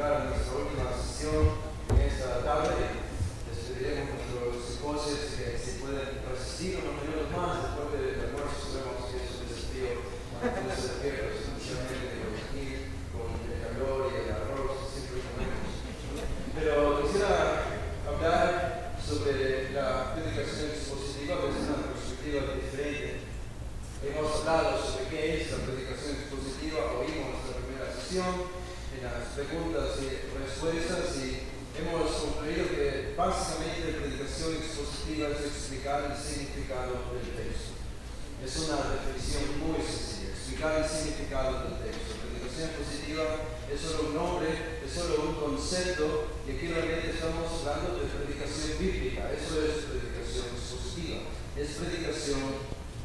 entrar a nuestra última sesión en esta tarde. Les pediremos a nuestros esposos que si pueden resistir unos minutos más después del almuerzo. Sabemos que es un desafío mantenerse de pie, pero especialmente de con el calor y el arroz siempre comemos. Pero quisiera hablar sobre la predicación expositiva desde una perspectiva diferente. Hemos hablado sobre qué es la predicación expositiva, oímos nuestra primera sesión, en las preguntas y respuestas, y hemos concluido que básicamente la predicación expositiva es explicar el significado del texto. Es una definición muy sencilla, explicar el significado del texto. La predicación expositiva es solo un nombre, es solo un concepto, y aquí realmente estamos hablando de predicación bíblica. Eso es predicación expositiva, es predicación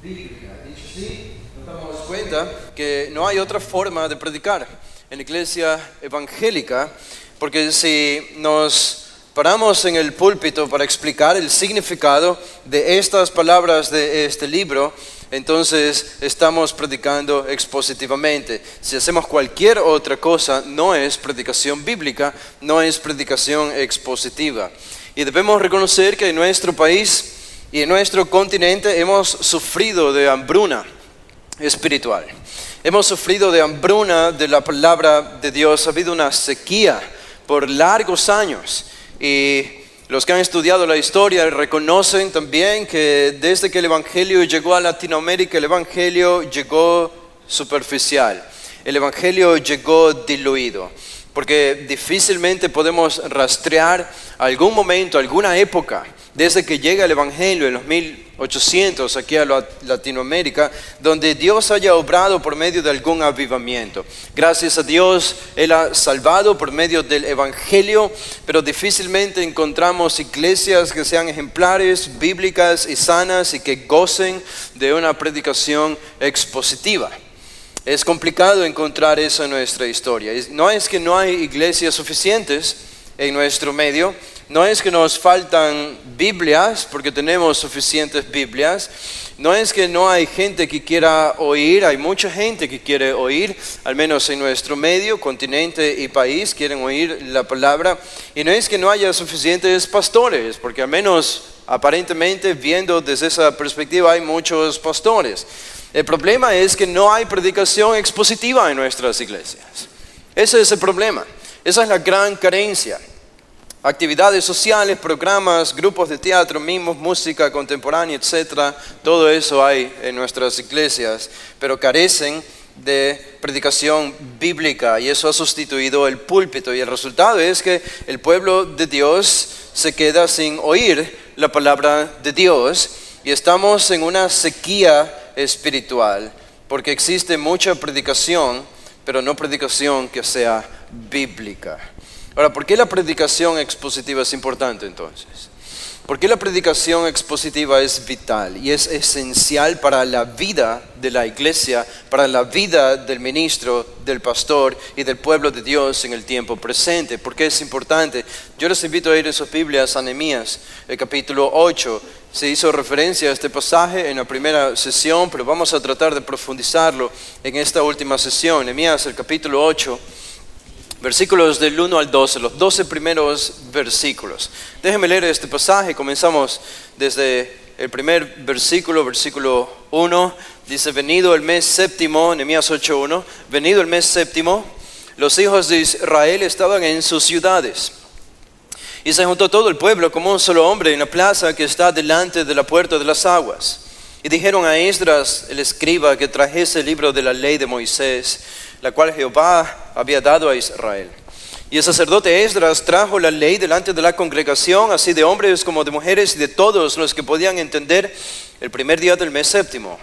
bíblica. Dicho así, nos damos cuenta que no hay otra forma de predicar en la iglesia evangélica, porque si nos paramos en el púlpito para explicar el significado de estas palabras de este libro, entonces estamos predicando expositivamente. Si hacemos cualquier otra cosa, no es predicación bíblica, no es predicación expositiva. Y debemos reconocer que en nuestro país y en nuestro continente hemos sufrido de hambruna espiritual. Hemos sufrido de hambruna de la palabra de Dios. Ha habido una sequía por largos años. Y los que han estudiado la historia reconocen también que desde que el Evangelio llegó a Latinoamérica, el Evangelio llegó superficial. El Evangelio llegó diluido. Porque difícilmente podemos rastrear algún momento, alguna época, desde que llega el Evangelio en los 1800 aquí a Latinoamérica, donde Dios haya obrado por medio de algún avivamiento. Gracias a Dios, Él ha salvado por medio del Evangelio, pero difícilmente encontramos iglesias que sean ejemplares, bíblicas y sanas y que gocen de una predicación expositiva. Es complicado encontrar eso en nuestra historia. No es que no hay iglesias suficientes en nuestro medio, no es que nos faltan Biblias, porque tenemos suficientes Biblias, no es que no hay gente que quiera oír, hay mucha gente que quiere oír, al menos en nuestro medio, continente y país, quieren oír la palabra, y no es que no haya suficientes pastores, porque al menos aparentemente, viendo desde esa perspectiva, hay muchos pastores. El problema es que no hay predicación expositiva en nuestras iglesias. Ese es el problema. Esa es la gran carencia. Actividades sociales, programas, grupos de teatro, mimos, música contemporánea, etc. Todo eso hay en nuestras iglesias, pero carecen de predicación bíblica, y eso ha sustituido el púlpito, y el resultado es que el pueblo de Dios se queda sin oír la palabra de Dios, y estamos en una sequía espiritual, porque existe mucha predicación, pero no predicación que sea bíblica. Ahora, ¿por qué la predicación expositiva es importante entonces? ¿Por qué la predicación expositiva es vital y es esencial para la vida de la iglesia, para la vida del ministro, del pastor y del pueblo de Dios en el tiempo presente? ¿Por qué es importante? Yo les invito a ir a sus Biblias a Nehemías, el capítulo 8. Se hizo referencia a este pasaje en la primera sesión, pero vamos a tratar de profundizarlo en esta última sesión. Nehemías, el capítulo 8. Versículos del 1 al 12, los 12 primeros versículos. Déjenme leer este pasaje. Comenzamos desde el primer versículo, versículo 1. Dice: venido el mes séptimo, Nehemías 8:1. Venido el mes séptimo, los hijos de Israel estaban en sus ciudades. Y se juntó todo el pueblo como un solo hombre en la plaza que está delante de la puerta de las aguas. Y dijeron a Esdras, el escriba, que trajese el libro de la ley de Moisés, la cual Jehová había dado a Israel. Y el sacerdote Esdras trajo la ley delante de la congregación, así de hombres como de mujeres y de todos los que podían entender, el primer día del mes séptimo.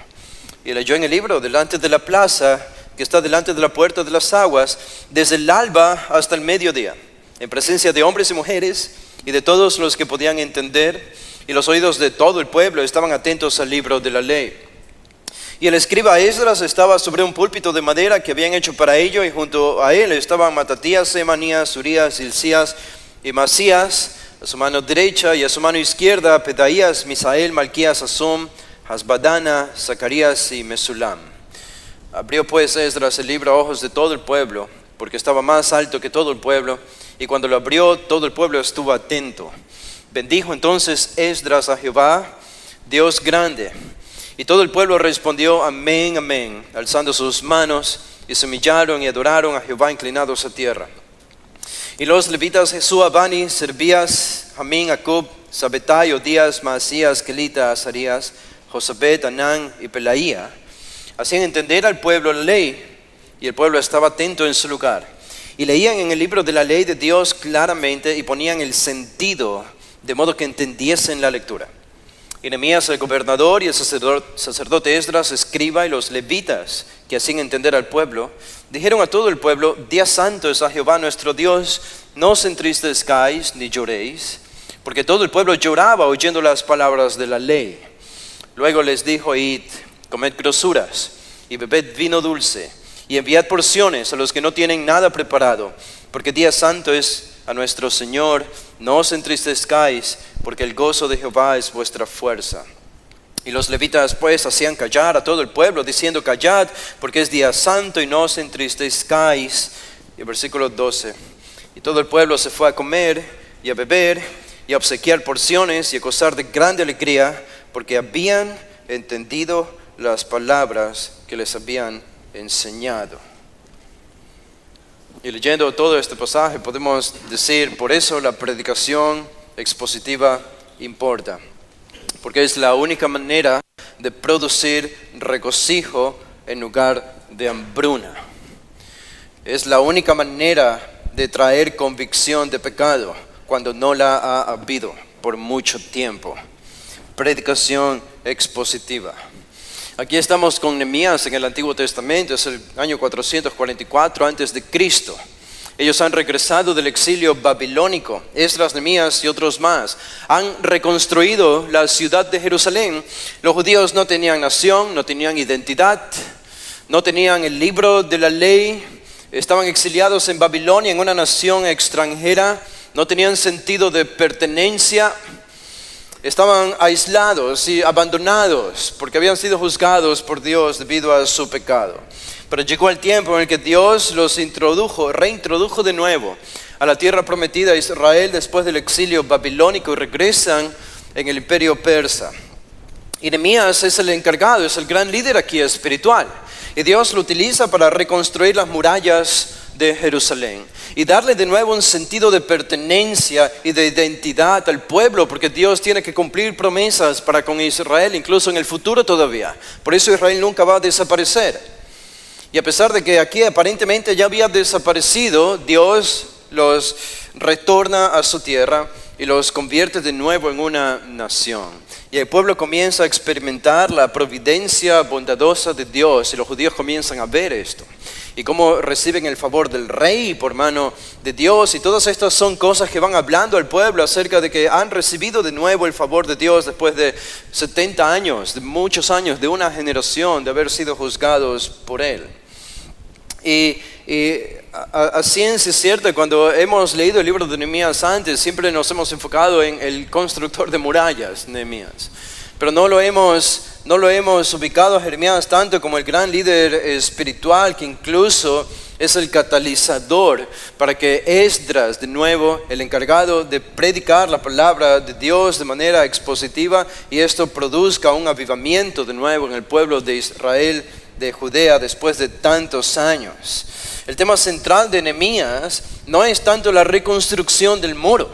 Y leyó en el libro delante de la plaza que está delante de la puerta de las aguas, desde el alba hasta el mediodía, en presencia de hombres y mujeres y de todos los que podían entender, y los oídos de todo el pueblo estaban atentos al libro de la ley. Y el escriba Esdras estaba sobre un púlpito de madera que habían hecho para ello, y junto a él estaban Matatías, Semanías, Urías, Hilcías y Masías, a su mano derecha, y a su mano izquierda Pedaías, Misael, Malquías, Asum, Hasbadana, Zacarías y Mesulam. Abrió pues Esdras el libro a ojos de todo el pueblo, porque estaba más alto que todo el pueblo, y cuando lo abrió, todo el pueblo estuvo atento. Bendijo entonces Esdras a Jehová, Dios grande. Y todo el pueblo respondió, amén, amén, alzando sus manos, y se humillaron y adoraron a Jehová inclinados a tierra. Y los levitas Jesúa, Bani, Servías, Jamín, Acub, Sabetai, Odías, Maasías, Kelita, Azarías, Josabet, Anán y Pelaía hacían entender al pueblo la ley, y el pueblo estaba atento en su lugar. Y leían en el libro de la ley de Dios claramente y ponían el sentido, de modo que entendiesen la lectura. Y Nehemías el gobernador y el sacerdote Esdras, escriba, y los levitas que hacían entender al pueblo, dijeron a todo el pueblo, día santo es a Jehová nuestro Dios, no os entristezcáis ni lloréis, porque todo el pueblo lloraba oyendo las palabras de la ley. Luego les dijo, id, comed grosuras y bebed vino dulce, y enviad porciones a los que no tienen nada preparado, porque día santo es a nuestro Señor, no os entristezcáis, porque el gozo de Jehová es vuestra fuerza. Y los levitas pues hacían callar a todo el pueblo, diciendo, callad, porque es día santo y no os entristezcáis. Y el versículo 12, y todo el pueblo se fue a comer y a beber y a obsequiar porciones y a gozar de grande alegría, porque habían entendido las palabras que les habían enseñado. Y leyendo todo este pasaje podemos decir, por eso la predicación expositiva importa, porque es la única manera de producir regocijo en lugar de hambruna. Es la única manera de traer convicción de pecado cuando no la ha habido por mucho tiempo. Predicación expositiva. Aquí estamos con Nehemías en el Antiguo Testamento, es el año 444 antes de Cristo. Ellos han regresado del exilio babilónico. Esdras, Nehemías y otros más han reconstruido la ciudad de Jerusalén. Los judíos no tenían nación, no tenían identidad, no tenían el libro de la ley. Estaban exiliados en Babilonia, en una nación extranjera. No tenían sentido de pertenencia. Estaban aislados y abandonados porque habían sido juzgados por Dios debido a su pecado. Pero llegó el tiempo en el que Dios los reintrodujo de nuevo a la tierra prometida a Israel después del exilio babilónico, y regresan en el imperio persa. Y Nehemías es el encargado, es el gran líder aquí espiritual. Y Dios lo utiliza para reconstruir las murallas de Jerusalén y darle de nuevo un sentido de pertenencia y de identidad al pueblo, porque Dios tiene que cumplir promesas para con Israel, incluso en el futuro todavía. Por eso Israel nunca va a desaparecer. Y a pesar de que aquí aparentemente ya había desaparecido, Dios los retorna a su tierra y los convierte de nuevo en una nación. Y el pueblo comienza a experimentar la providencia bondadosa de Dios, y los judíos comienzan a ver esto. Y cómo reciben el favor del rey por mano de Dios. Y todas estas son cosas que van hablando al pueblo acerca de que han recibido de nuevo el favor de Dios después de 70 años, de muchos años, de una generación de haber sido juzgados por Él. Y a ciencia cierta, cuando hemos leído el libro de Nehemías antes, siempre nos hemos enfocado en el constructor de murallas, Nehemías. Pero no lo hemos ubicado a Jeremías tanto como el gran líder espiritual, que incluso es el catalizador para que Esdras, de nuevo, el encargado de predicar la palabra de Dios de manera expositiva, y esto produzca un avivamiento de nuevo en el pueblo de Israel, de Judea, después de tantos años. El tema central de Nehemías no es tanto la reconstrucción del muro,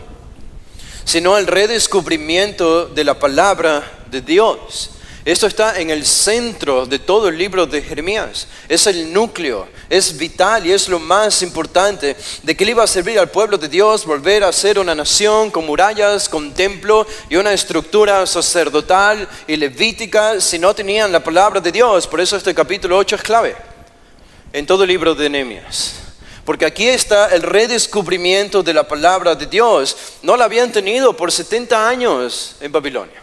sino el redescubrimiento de la palabra de Dios. Esto está en el centro de todo el libro de Jeremías. Es el núcleo, es vital y es lo más importante de que le iba a servir al pueblo de Dios volver a ser una nación con murallas, con templo y una estructura sacerdotal y levítica si no tenían la palabra de Dios. Por eso este capítulo 8 es clave en todo el libro de Nehemías. Porque aquí está el redescubrimiento de la palabra de Dios. No la habían tenido por 70 años en Babilonia.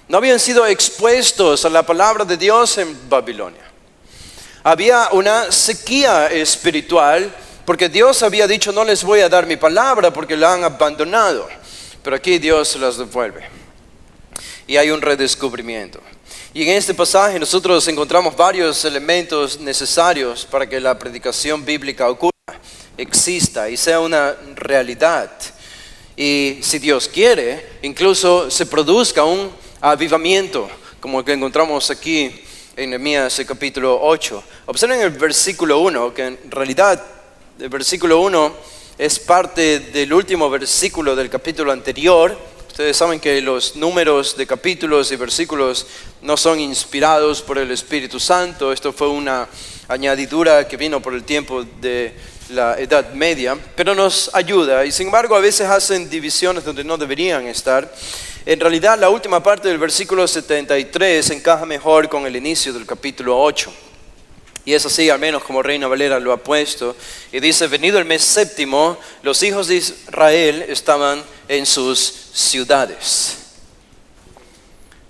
No habían sido expuestos a la palabra de Dios en Babilonia. Había una sequía espiritual porque Dios había dicho, no les voy a dar mi palabra porque la han abandonado. Pero aquí Dios se las devuelve. Y hay un redescubrimiento. Y en este pasaje nosotros encontramos varios elementos necesarios para que la predicación bíblica ocurra. exista y sea una realidad. Y si Dios quiere, incluso se produzca un avivamiento, como el que encontramos aquí en Nehemías capítulo 8. Observen el versículo 1, que en realidad el versículo 1 es parte del último versículo del capítulo anterior. Ustedes saben que los números de capítulos y versículos no son inspirados por el Espíritu Santo. Esto fue una añadidura que vino por el tiempo de la Edad Media, pero nos ayuda, y sin embargo a veces hacen divisiones donde no deberían estar. En realidad la última parte del versículo 73 encaja mejor con el inicio del capítulo 8, y es así al menos como Reina Valera lo ha puesto, y dice: venido el mes séptimo, los hijos de Israel estaban en sus ciudades.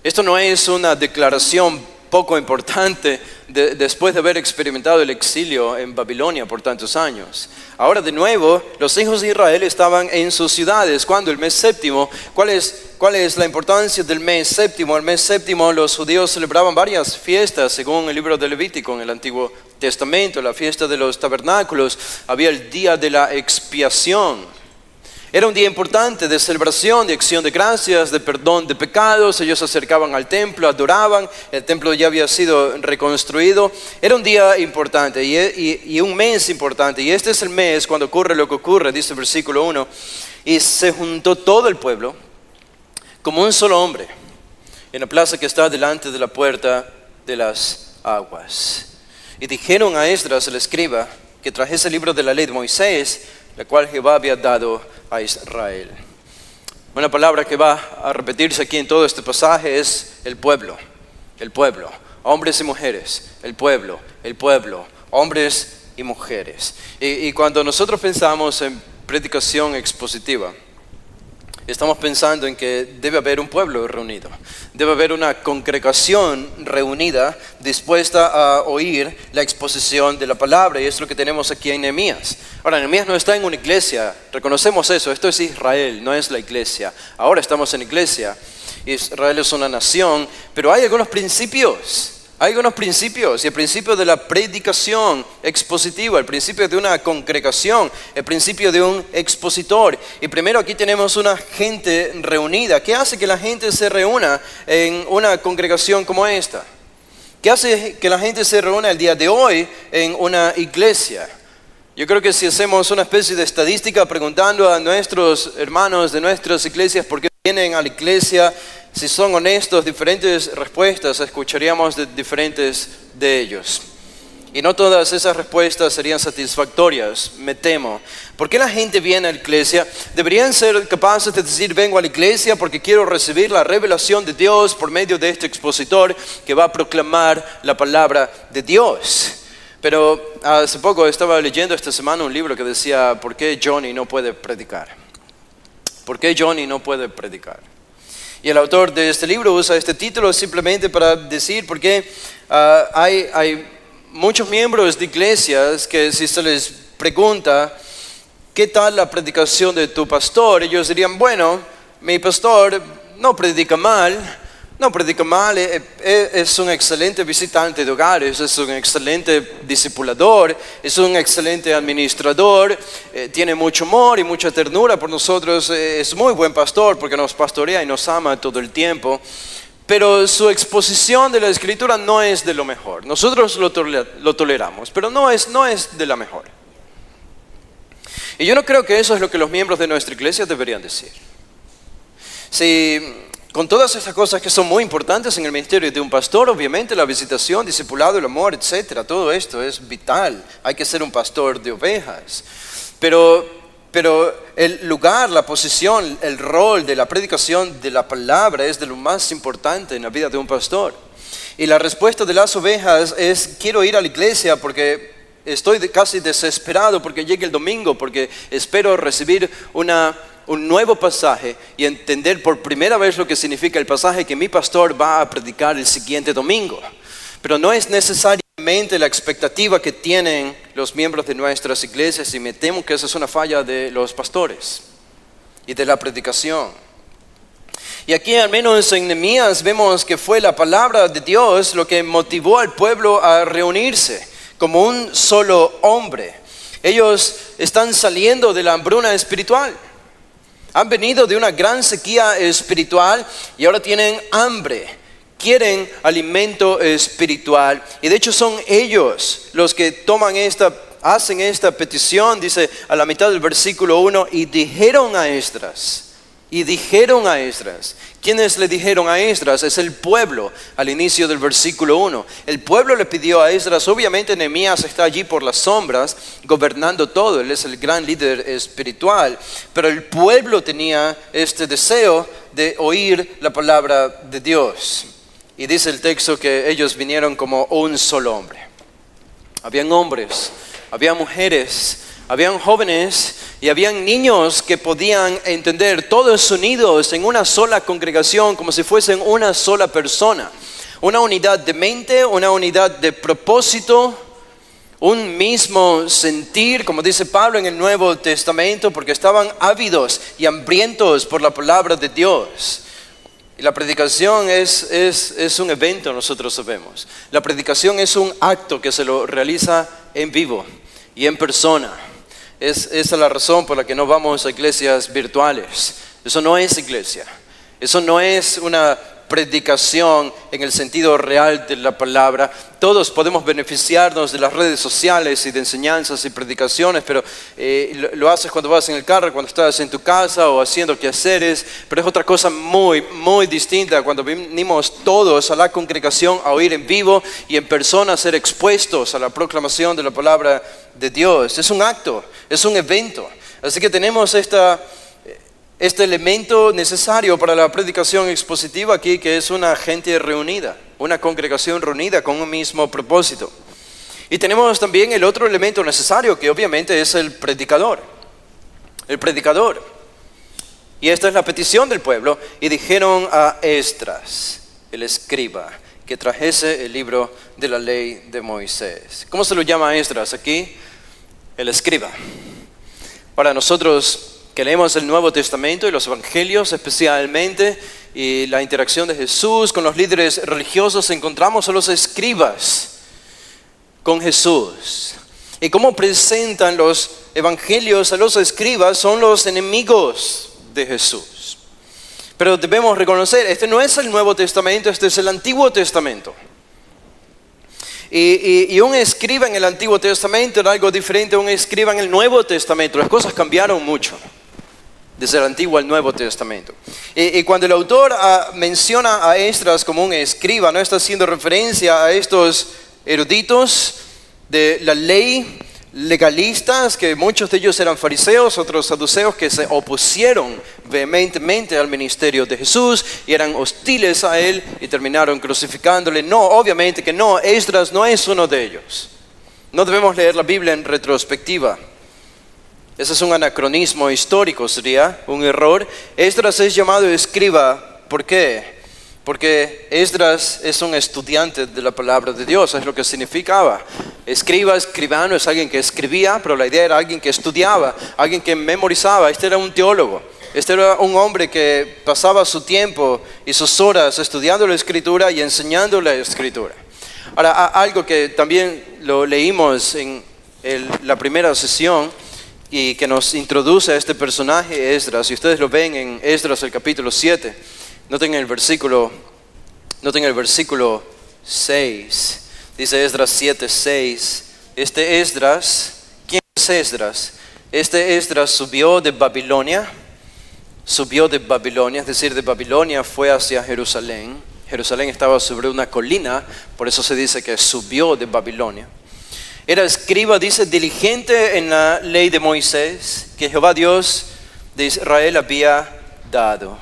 Esto no es una declaración poco importante después de haber experimentado el exilio en Babilonia por tantos años. Ahora de nuevo, los hijos de Israel estaban en sus ciudades. ¿Cuándo? El mes séptimo. ¿Cuál es la importancia del mes séptimo? El mes séptimo los judíos celebraban varias fiestas según el libro de Levítico en el Antiguo Testamento. La fiesta de los tabernáculos, había el día de la expiación. Era un día importante de celebración, de acción de gracias, de perdón de pecados. Ellos se acercaban al templo, adoraban. El templo ya había sido reconstruido. Era un día importante y un mes importante. Y este es el mes cuando ocurre lo que ocurre, dice el versículo 1. Y se juntó todo el pueblo como un solo hombre en la plaza que está delante de la puerta de las aguas. Y dijeron a Esdras el escriba que trajese el libro de la ley de Moisés, la cual Jehová había dado a Israel. Una palabra que va a repetirse aquí en todo este pasaje es el pueblo. El pueblo, hombres y mujeres. El pueblo, hombres y mujeres. Y cuando nosotros pensamos en predicación expositiva, estamos pensando en que debe haber un pueblo reunido, debe haber una congregación reunida dispuesta a oír la exposición de la palabra, y es lo que tenemos aquí en Nehemías. Ahora, Nehemías no está en una iglesia, reconocemos eso, esto es Israel, no es la iglesia. Ahora estamos en iglesia, Israel es una nación, pero hay algunos principios. y el principio de la predicación expositiva, el principio de una congregación, el principio de un expositor. Y primero aquí tenemos una gente reunida. ¿Qué hace que la gente se reúna en una congregación como esta? ¿Qué hace que la gente se reúna el día de hoy en una iglesia? Yo creo que si hacemos una especie de estadística preguntando a nuestros hermanos de nuestras iglesias por qué vienen a la iglesia, si son honestos, diferentes respuestas escucharíamos de diferentes de ellos. Y no todas esas respuestas serían satisfactorias, me temo. ¿Por qué la gente viene a la iglesia? Deberían ser capaces de decir: vengo a la iglesia porque quiero recibir la revelación de Dios por medio de este expositor que va a proclamar la palabra de Dios. Pero hace poco estaba leyendo esta semana un libro que decía: ¿por qué Johnny no puede predicar? ¿Por qué Johnny no puede predicar? Y el autor de este libro usa este título simplemente para decir por qué hay muchos miembros de iglesias que, si se les pregunta ¿qué tal la predicación de tu pastor?, ellos dirían: bueno, mi pastor no predica mal, es un excelente visitante de hogares, es un excelente discipulador, es un excelente administrador, tiene mucho amor y mucha ternura por nosotros, es muy buen pastor porque nos pastorea y nos ama todo el tiempo. Pero su exposición de la Escritura no es de lo mejor. Nosotros lo toleramos, pero no es de la mejor. Y yo no creo que eso es lo que los miembros de nuestra iglesia deberían decir. Si con todas esas cosas que son muy importantes en el ministerio de un pastor, obviamente la visitación, discipulado, el amor, etcétera, todo esto es vital. Hay que ser un pastor de ovejas. Pero el lugar, la posición, el rol de la predicación de la palabra es de lo más importante en la vida de un pastor. Y la respuesta de las ovejas es: quiero ir a la iglesia porque estoy casi desesperado porque llegue el domingo, porque espero recibir un nuevo pasaje y entender por primera vez lo que significa el pasaje que mi pastor va a predicar el siguiente domingo. Pero no es necesariamente la expectativa que tienen los miembros de nuestras iglesias, y me temo que esa es una falla de los pastores y de la predicación. Y aquí, al menos en Nehemías, vemos que fue la palabra de Dios lo que motivó al pueblo a reunirse como un solo hombre. Ellos están saliendo de la hambruna espiritual. Han venido de una gran sequía espiritual y ahora tienen hambre. Quieren alimento espiritual. Y de hecho son ellos los que hacen esta petición, dice a la mitad del versículo 1, y dijeron a Esdras. ¿Quiénes le dijeron a Esdras? Es el pueblo, al inicio del versículo 1. El pueblo le pidió a Esdras, obviamente Nehemías está allí por las sombras, gobernando todo, él es el gran líder espiritual, pero el pueblo tenía este deseo de oír la palabra de Dios. Y dice el texto que ellos vinieron como un solo hombre. Habían hombres, había mujeres, habían jóvenes y habían niños que podían entender, todos unidos en una sola congregación, como si fuesen una sola persona. Una unidad de mente, una unidad de propósito, un mismo sentir, como dice Pablo en el Nuevo Testamento, porque estaban ávidos y hambrientos por la palabra de Dios. Y la predicación es un evento, nosotros sabemos. La predicación es un acto que se lo realiza en vivo y en persona. Esa es la razón por la que no vamos a iglesias virtuales. Eso no es iglesia. Eso no es una predicación en el sentido real de la palabra. Todos podemos beneficiarnos de las redes sociales y de enseñanzas y predicaciones, pero lo haces cuando vas en el carro, cuando estás en tu casa o haciendo quehaceres, pero es otra cosa muy, muy distinta cuando venimos todos a la congregación a oír en vivo y en persona a ser expuestos a la proclamación de la palabra de Dios. Es un acto, es un evento. Así que tenemos este elemento necesario para la predicación expositiva aquí, que es una gente reunida, una congregación reunida con un mismo propósito. Y tenemos también el otro elemento necesario, que obviamente es el predicador. El predicador. Y esta es la petición del pueblo. Y dijeron a Esdras, el escriba, que trajese el libro de la ley de Moisés. ¿Cómo se lo llama a Esdras aquí? El escriba. Para nosotros que leemos el Nuevo Testamento y los Evangelios especialmente, y la interacción de Jesús con los líderes religiosos, encontramos a los escribas con Jesús. Y cómo presentan los Evangelios a los escribas, son los enemigos de Jesús. Pero debemos reconocer, este no es el Nuevo Testamento, este es el Antiguo Testamento. Y un escriba en el Antiguo Testamento era algo diferente a un escriba en el Nuevo Testamento. Las cosas cambiaron mucho desde el Antiguo al Nuevo Testamento. Y cuando el autor menciona a Esdras como un escriba, no está haciendo referencia a estos eruditos de la ley, legalistas, que muchos de ellos eran fariseos, otros saduceos, que se opusieron vehementemente al ministerio de Jesús y eran hostiles a él y terminaron crucificándole. No, obviamente que no, Esdras no es uno de ellos. No debemos leer la Biblia en retrospectiva. Ese es un anacronismo histórico, sería un error. Esdras es llamado escriba. ¿Por qué? Porque Esdras es un estudiante de la palabra de Dios, es lo que significaba. Escriba, escribano, es alguien que escribía, pero la idea era alguien que estudiaba, alguien que memorizaba. Este era un teólogo, este era un hombre que pasaba su tiempo y sus horas estudiando la Escritura y enseñando la Escritura. Ahora, algo que también lo leímos en la primera sesión y que nos introduce a este personaje, Esdras, y ustedes lo ven en Esdras el capítulo 7. Noten el versículo 6. Dice Esdras 7:6. Este Esdras, ¿quién es Esdras? Este Esdras subió de Babilonia, es decir, de Babilonia fue hacia Jerusalén. Jerusalén estaba sobre una colina, por eso se dice que subió de Babilonia. Era escriba, dice, diligente en la ley de Moisés, que Jehová Dios de Israel había dado.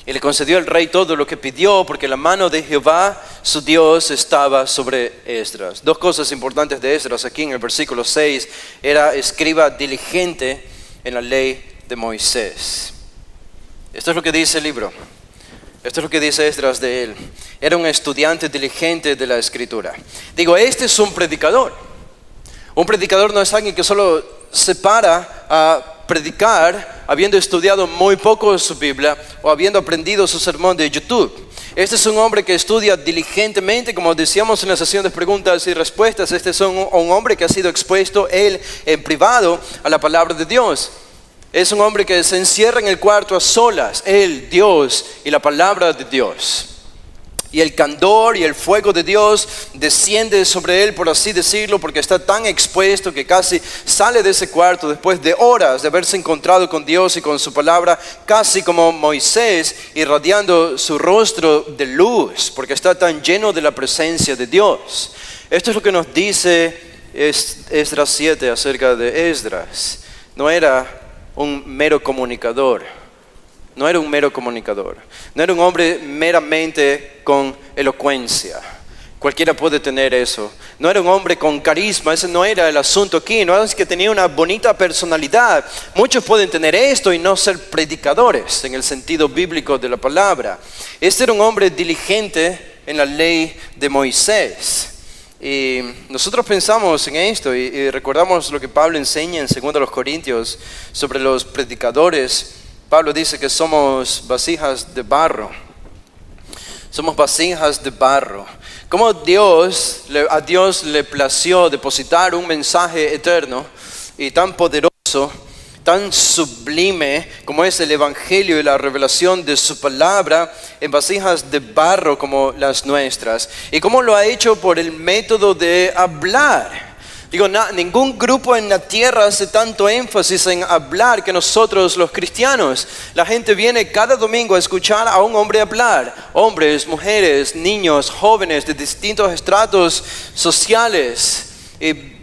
Y le concedió al rey todo lo que pidió, porque la mano de Jehová, su Dios, estaba sobre Esdras. Dos cosas importantes de Esdras aquí en el versículo 6. Era escriba diligente en la ley de Moisés. Esto es lo que dice el libro. Esto es lo que dice Esdras de él. Era un estudiante diligente de la Escritura. Digo, este es un predicador. Un predicador no es alguien que solo se para a predicar habiendo estudiado muy poco de su Biblia o habiendo aprendido su sermón de YouTube. Este es un hombre que estudia diligentemente, como decíamos en la sesión de preguntas y respuestas. Este es un hombre que ha sido expuesto él en privado a la palabra de Dios. Es un hombre que se encierra en el cuarto a solas, él, Dios y la palabra de Dios. Y el candor y el fuego de Dios desciende sobre él, por así decirlo, porque está tan expuesto que casi sale de ese cuarto después de horas de haberse encontrado con Dios y con su palabra, casi como Moisés, irradiando su rostro de luz, porque está tan lleno de la presencia de Dios. Esto es lo que nos dice Esdras 7 acerca de Esdras. No era un mero comunicador. No era un mero comunicador. No era un hombre meramente con elocuencia. Cualquiera puede tener eso. No era un hombre con carisma. Ese no era el asunto aquí. No es que tenía una bonita personalidad. Muchos pueden tener esto y no ser predicadores en el sentido bíblico de la palabra. Este era un hombre diligente en la ley de Moisés. Y nosotros pensamos en esto y recordamos lo que Pablo enseña en 2 Corintios sobre los predicadores. Pablo dice que somos vasijas de barro. Somos vasijas de barro. Como a Dios le plació depositar un mensaje eterno y tan poderoso, tan sublime como es el Evangelio y la revelación de su palabra en vasijas de barro como las nuestras. Y cómo lo ha hecho por el método de hablar. Digo, ningún grupo en la tierra hace tanto énfasis en hablar que nosotros los cristianos. La gente viene cada domingo a escuchar a un hombre hablar. Hombres, mujeres, niños, jóvenes de distintos estratos sociales,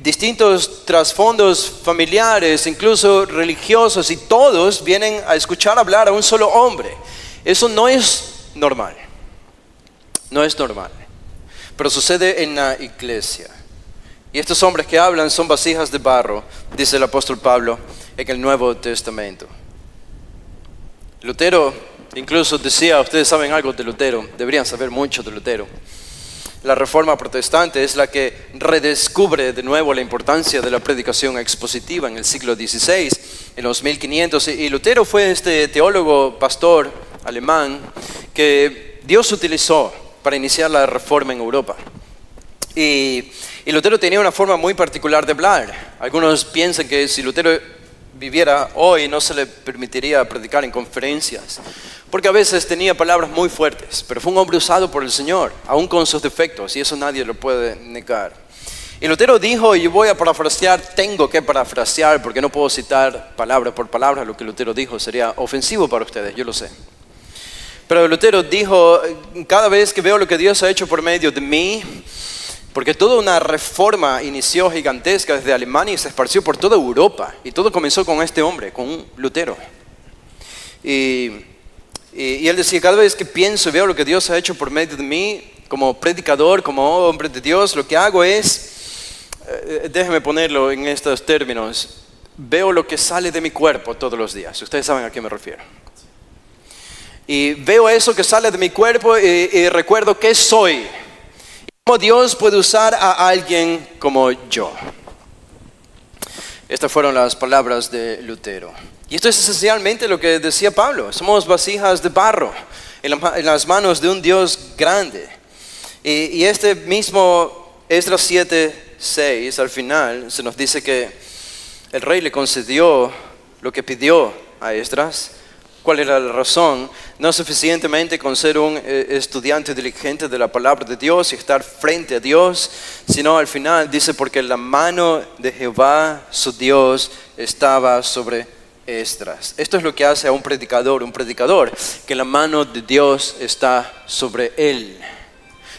distintos trasfondos familiares, incluso religiosos, y todos vienen a escuchar hablar a un solo hombre. Eso no es normal. No es normal. Pero sucede en la iglesia. Y estos hombres que hablan son vasijas de barro, dice el apóstol Pablo en el Nuevo Testamento. Lutero incluso decía, ustedes saben algo de Lutero, deberían saber mucho de Lutero. La Reforma Protestante es la que redescubre de nuevo la importancia de la predicación expositiva en el siglo XVI, en los 1500. Y Lutero fue este teólogo, pastor alemán, que Dios utilizó para iniciar la Reforma en Europa. Y Lutero tenía una forma muy particular de hablar. Algunos piensan que si Lutero viviera hoy no se le permitiría predicar en conferencias, porque a veces tenía palabras muy fuertes, pero fue un hombre usado por el Señor, aún con sus defectos, y eso nadie lo puede negar. Y Lutero dijo, y yo voy a parafrasear, tengo que parafrasear, porque no puedo citar palabra por palabra lo que Lutero dijo, sería ofensivo para ustedes, yo lo sé. Pero Lutero dijo, cada vez que veo lo que Dios ha hecho por medio de mí, porque toda una reforma inició gigantesca desde Alemania y se esparció por toda Europa. Y todo comenzó con este hombre, con un Lutero. Y él decía, cada vez que pienso y veo lo que Dios ha hecho por medio de mí, como predicador, como hombre de Dios, lo que hago es, déjenme ponerlo en estos términos, veo lo que sale de mi cuerpo todos los días. Ustedes saben a qué me refiero. Y veo eso que sale de mi cuerpo y recuerdo qué soy. ¿Cómo Dios puede usar a alguien como yo? Estas fueron las palabras de Lutero. Y esto es esencialmente lo que decía Pablo. Somos vasijas de barro en las manos de un Dios grande. Y este mismo Esdras 7:6 al final se nos dice que el rey le concedió lo que pidió a Esdras. ¿Cuál era la razón? No suficientemente con ser un estudiante diligente de la palabra de Dios y estar frente a Dios, sino al final dice, porque la mano de Jehová, su Dios, estaba sobre Esdras. Esto es lo que hace a un predicador, que la mano de Dios está sobre él.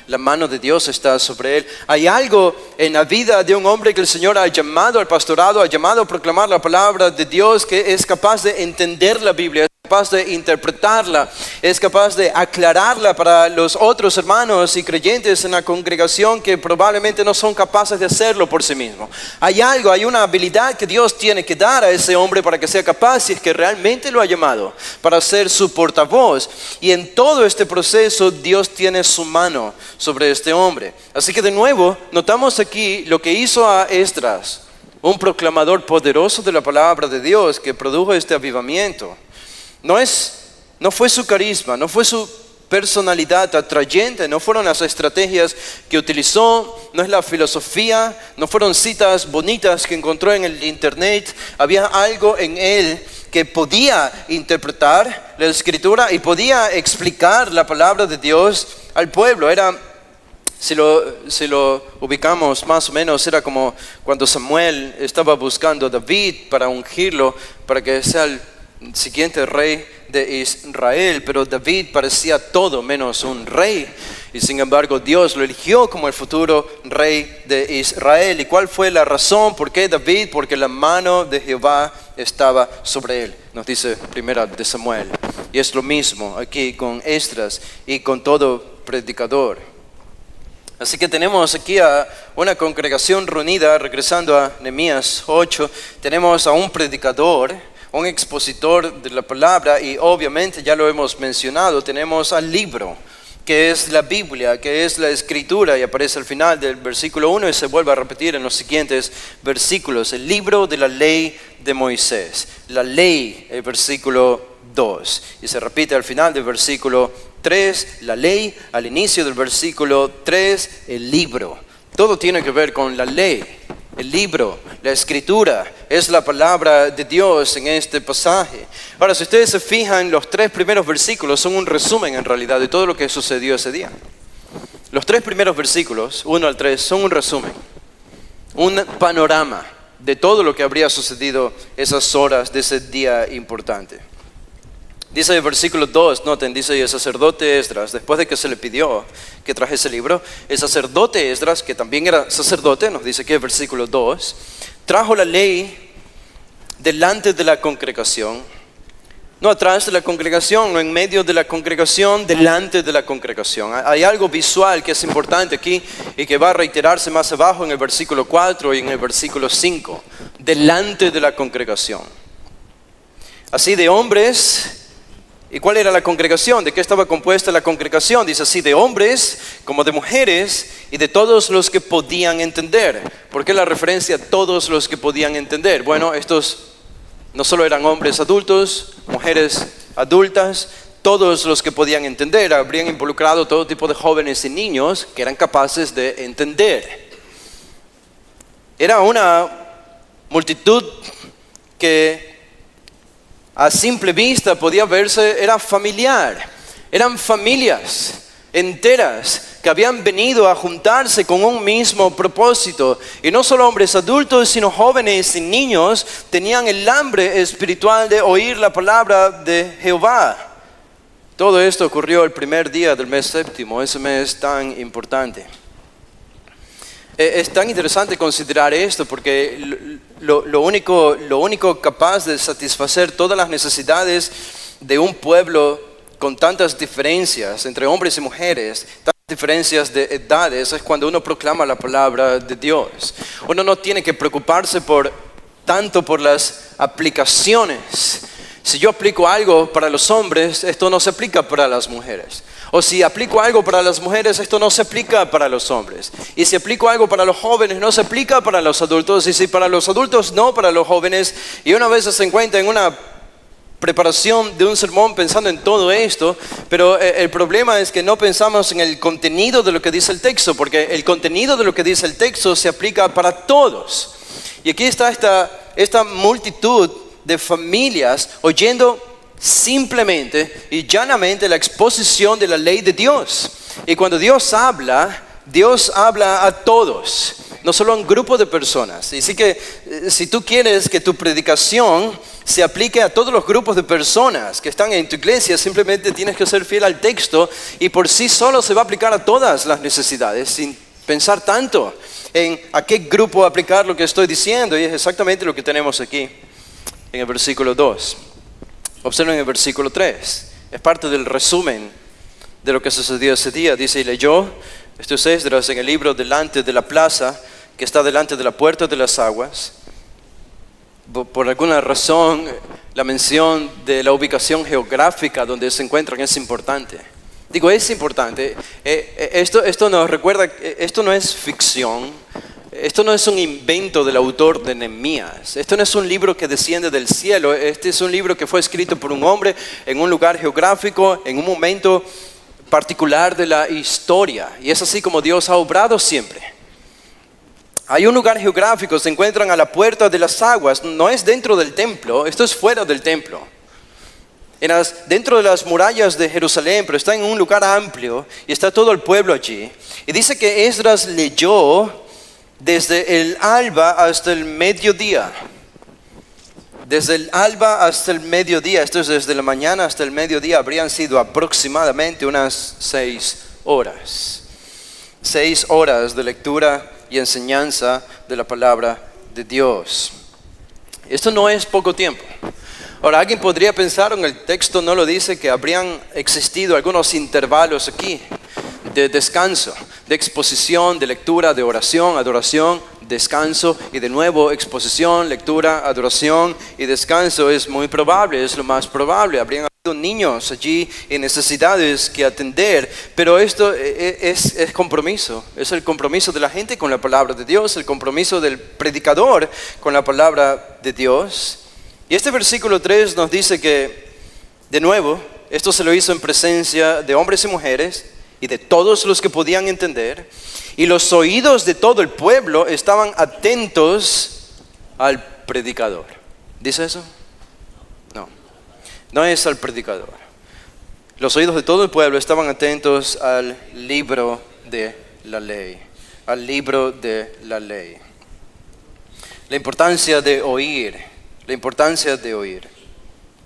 La mano de Dios está sobre él. Hay algo en la vida de un hombre que el Señor ha llamado al pastorado, ha llamado a proclamar la palabra de Dios, que es capaz de entender la Biblia, es capaz de interpretarla, es capaz de aclararla para los otros hermanos y creyentes en la congregación que probablemente no son capaces de hacerlo por sí mismos. Hay algo, hay una habilidad que Dios tiene que dar a ese hombre para que sea capaz, si es que realmente lo ha llamado, para ser su portavoz. Y en todo este proceso Dios tiene su mano sobre este hombre. Así que de nuevo notamos aquí lo que hizo a Esdras, un proclamador poderoso de la palabra de Dios que produjo este avivamiento. No fue su carisma, no fue su personalidad atrayente, no fueron las estrategias que utilizó, no es la filosofía, no fueron citas bonitas que encontró en el internet. Había algo en él que podía interpretar la escritura y podía explicar la palabra de Dios al pueblo. Si lo ubicamos más o menos, era como cuando Samuel estaba buscando a David para ungirlo, para que sea el siguiente rey de Israel, pero David parecía todo menos un rey, y sin embargo Dios lo eligió como el futuro rey de Israel. ¿Y cuál fue la razón? ¿Por qué David? Porque la mano de Jehová estaba sobre él, nos dice Primera de Samuel. Y es lo mismo aquí con Esdras y con todo predicador. Así que tenemos aquí a una congregación reunida, regresando a Nehemías 8, tenemos a un predicador, un expositor de la palabra, y obviamente ya lo hemos mencionado, tenemos al libro, que es la Biblia, que es la escritura, y aparece al final del versículo 1 y se vuelve a repetir en los siguientes versículos. El libro de la ley de Moisés, la ley, el versículo 2, y se repite al final del versículo 3, la ley, al inicio del versículo 3, el libro. Todo tiene que ver con la ley, el libro, la escritura, es la palabra de Dios en este pasaje. Ahora, si ustedes se fijan, los 3 primeros versículos son un resumen en realidad de todo lo que sucedió ese día. Los 3 primeros versículos, 1 al 3, son un resumen, un panorama de todo lo que habría sucedido esas horas de ese día importante. Dice el versículo 2, noten, dice: el sacerdote Esdras, después de que se le pidió que trajese el libro, el sacerdote Esdras, que también era sacerdote, nos dice que el versículo 2, trajo la ley delante de la congregación, no atrás de la congregación, no en medio de la congregación, delante de la congregación. Hay algo visual que es importante aquí y que va a reiterarse más abajo en el versículo 4 y en el versículo 5, delante de la congregación. Así de hombres. ¿Y cuál era la congregación? ¿De qué estaba compuesta la congregación? Dice así: de hombres como de mujeres y de todos los que podían entender. ¿Por qué la referencia a todos los que podían entender? Bueno, estos no solo eran hombres adultos, mujeres adultas, todos los que podían entender. Habrían involucrado todo tipo de jóvenes y niños que eran capaces de entender. Era una multitud que a simple vista podía verse, era familiar. Eran familias enteras que habían venido a juntarse con un mismo propósito. Y no solo hombres adultos, sino jóvenes y niños tenían el hambre espiritual de oír la palabra de Jehová. Todo esto ocurrió el primer día del mes séptimo, ese mes tan importante. Es tan interesante considerar esto porque lo único capaz de satisfacer todas las necesidades de un pueblo con tantas diferencias entre hombres y mujeres, tantas diferencias de edades, es cuando uno proclama la palabra de Dios. Uno no tiene que preocuparse tanto por las aplicaciones. Si yo aplico algo para los hombres, esto no se aplica para las mujeres. O si aplico algo para las mujeres, esto no se aplica para los hombres. Y si aplico algo para los jóvenes, no se aplica para los adultos. Y si para los adultos, no para los jóvenes. Y una vez se encuentra en una preparación de un sermón pensando en todo esto, pero el problema es que no pensamos en el contenido de lo que dice el texto, porque el contenido de lo que dice el texto se aplica para todos. Y aquí está esta multitud de familias oyendo simplemente y llanamente la exposición de la ley de Dios. Y cuando Dios habla a todos, no solo a un grupo de personas. Y así que si tú quieres que tu predicación se aplique a todos los grupos de personas que están en tu iglesia, simplemente tienes que ser fiel al texto y por sí solo se va a aplicar a todas las necesidades, sin pensar tanto en a qué grupo aplicar lo que estoy diciendo. Y es exactamente lo que tenemos aquí en el versículo 2. Observen el versículo 3. Es parte del resumen de lo que sucedió ese día. Dice: y leyó, esto es Esdras, en el libro delante de la plaza que está delante de la puerta de las aguas. Por alguna razón, la mención de la ubicación geográfica donde se encuentran es importante. Digo, es importante. Esto nos recuerda, esto no es ficción. Esto no es un invento del autor de Nehemías. Esto no es un libro que desciende del cielo. Este es un libro que fue escrito por un hombre en un lugar geográfico, en un momento particular de la historia. Y es así como Dios ha obrado siempre. Hay un lugar geográfico, se encuentran a la puerta de las aguas. No es dentro del templo, esto es fuera del templo. Dentro de las murallas de Jerusalén, pero está en un lugar amplio y está todo el pueblo allí. Y dice que Esdras leyó desde el alba hasta el mediodía. Desde el alba hasta el mediodía, esto es desde la mañana hasta el mediodía, habrían sido aproximadamente unas 6 horas. 6 horas de lectura y enseñanza de la palabra de Dios. Esto no es poco tiempo. Ahora, alguien podría pensar, en el texto no lo dice, que habrían existido algunos intervalos aquí de descanso, de exposición, de lectura, de oración, adoración, descanso y de nuevo exposición, lectura, adoración y descanso. Es muy probable, es lo más probable. Habrían habido niños allí y necesidades que atender, pero esto es compromiso. Es el compromiso de la gente con la palabra de Dios, el compromiso del predicador con la palabra de Dios. Y este versículo 3 nos dice que, de nuevo, esto se lo hizo en presencia de hombres y mujeres y de todos los que podían entender, y los oídos de todo el pueblo estaban atentos al predicador. ¿Dice eso? No, no es al predicador. Los oídos de todo el pueblo estaban atentos al libro de la ley, al libro de la ley. La importancia de oír.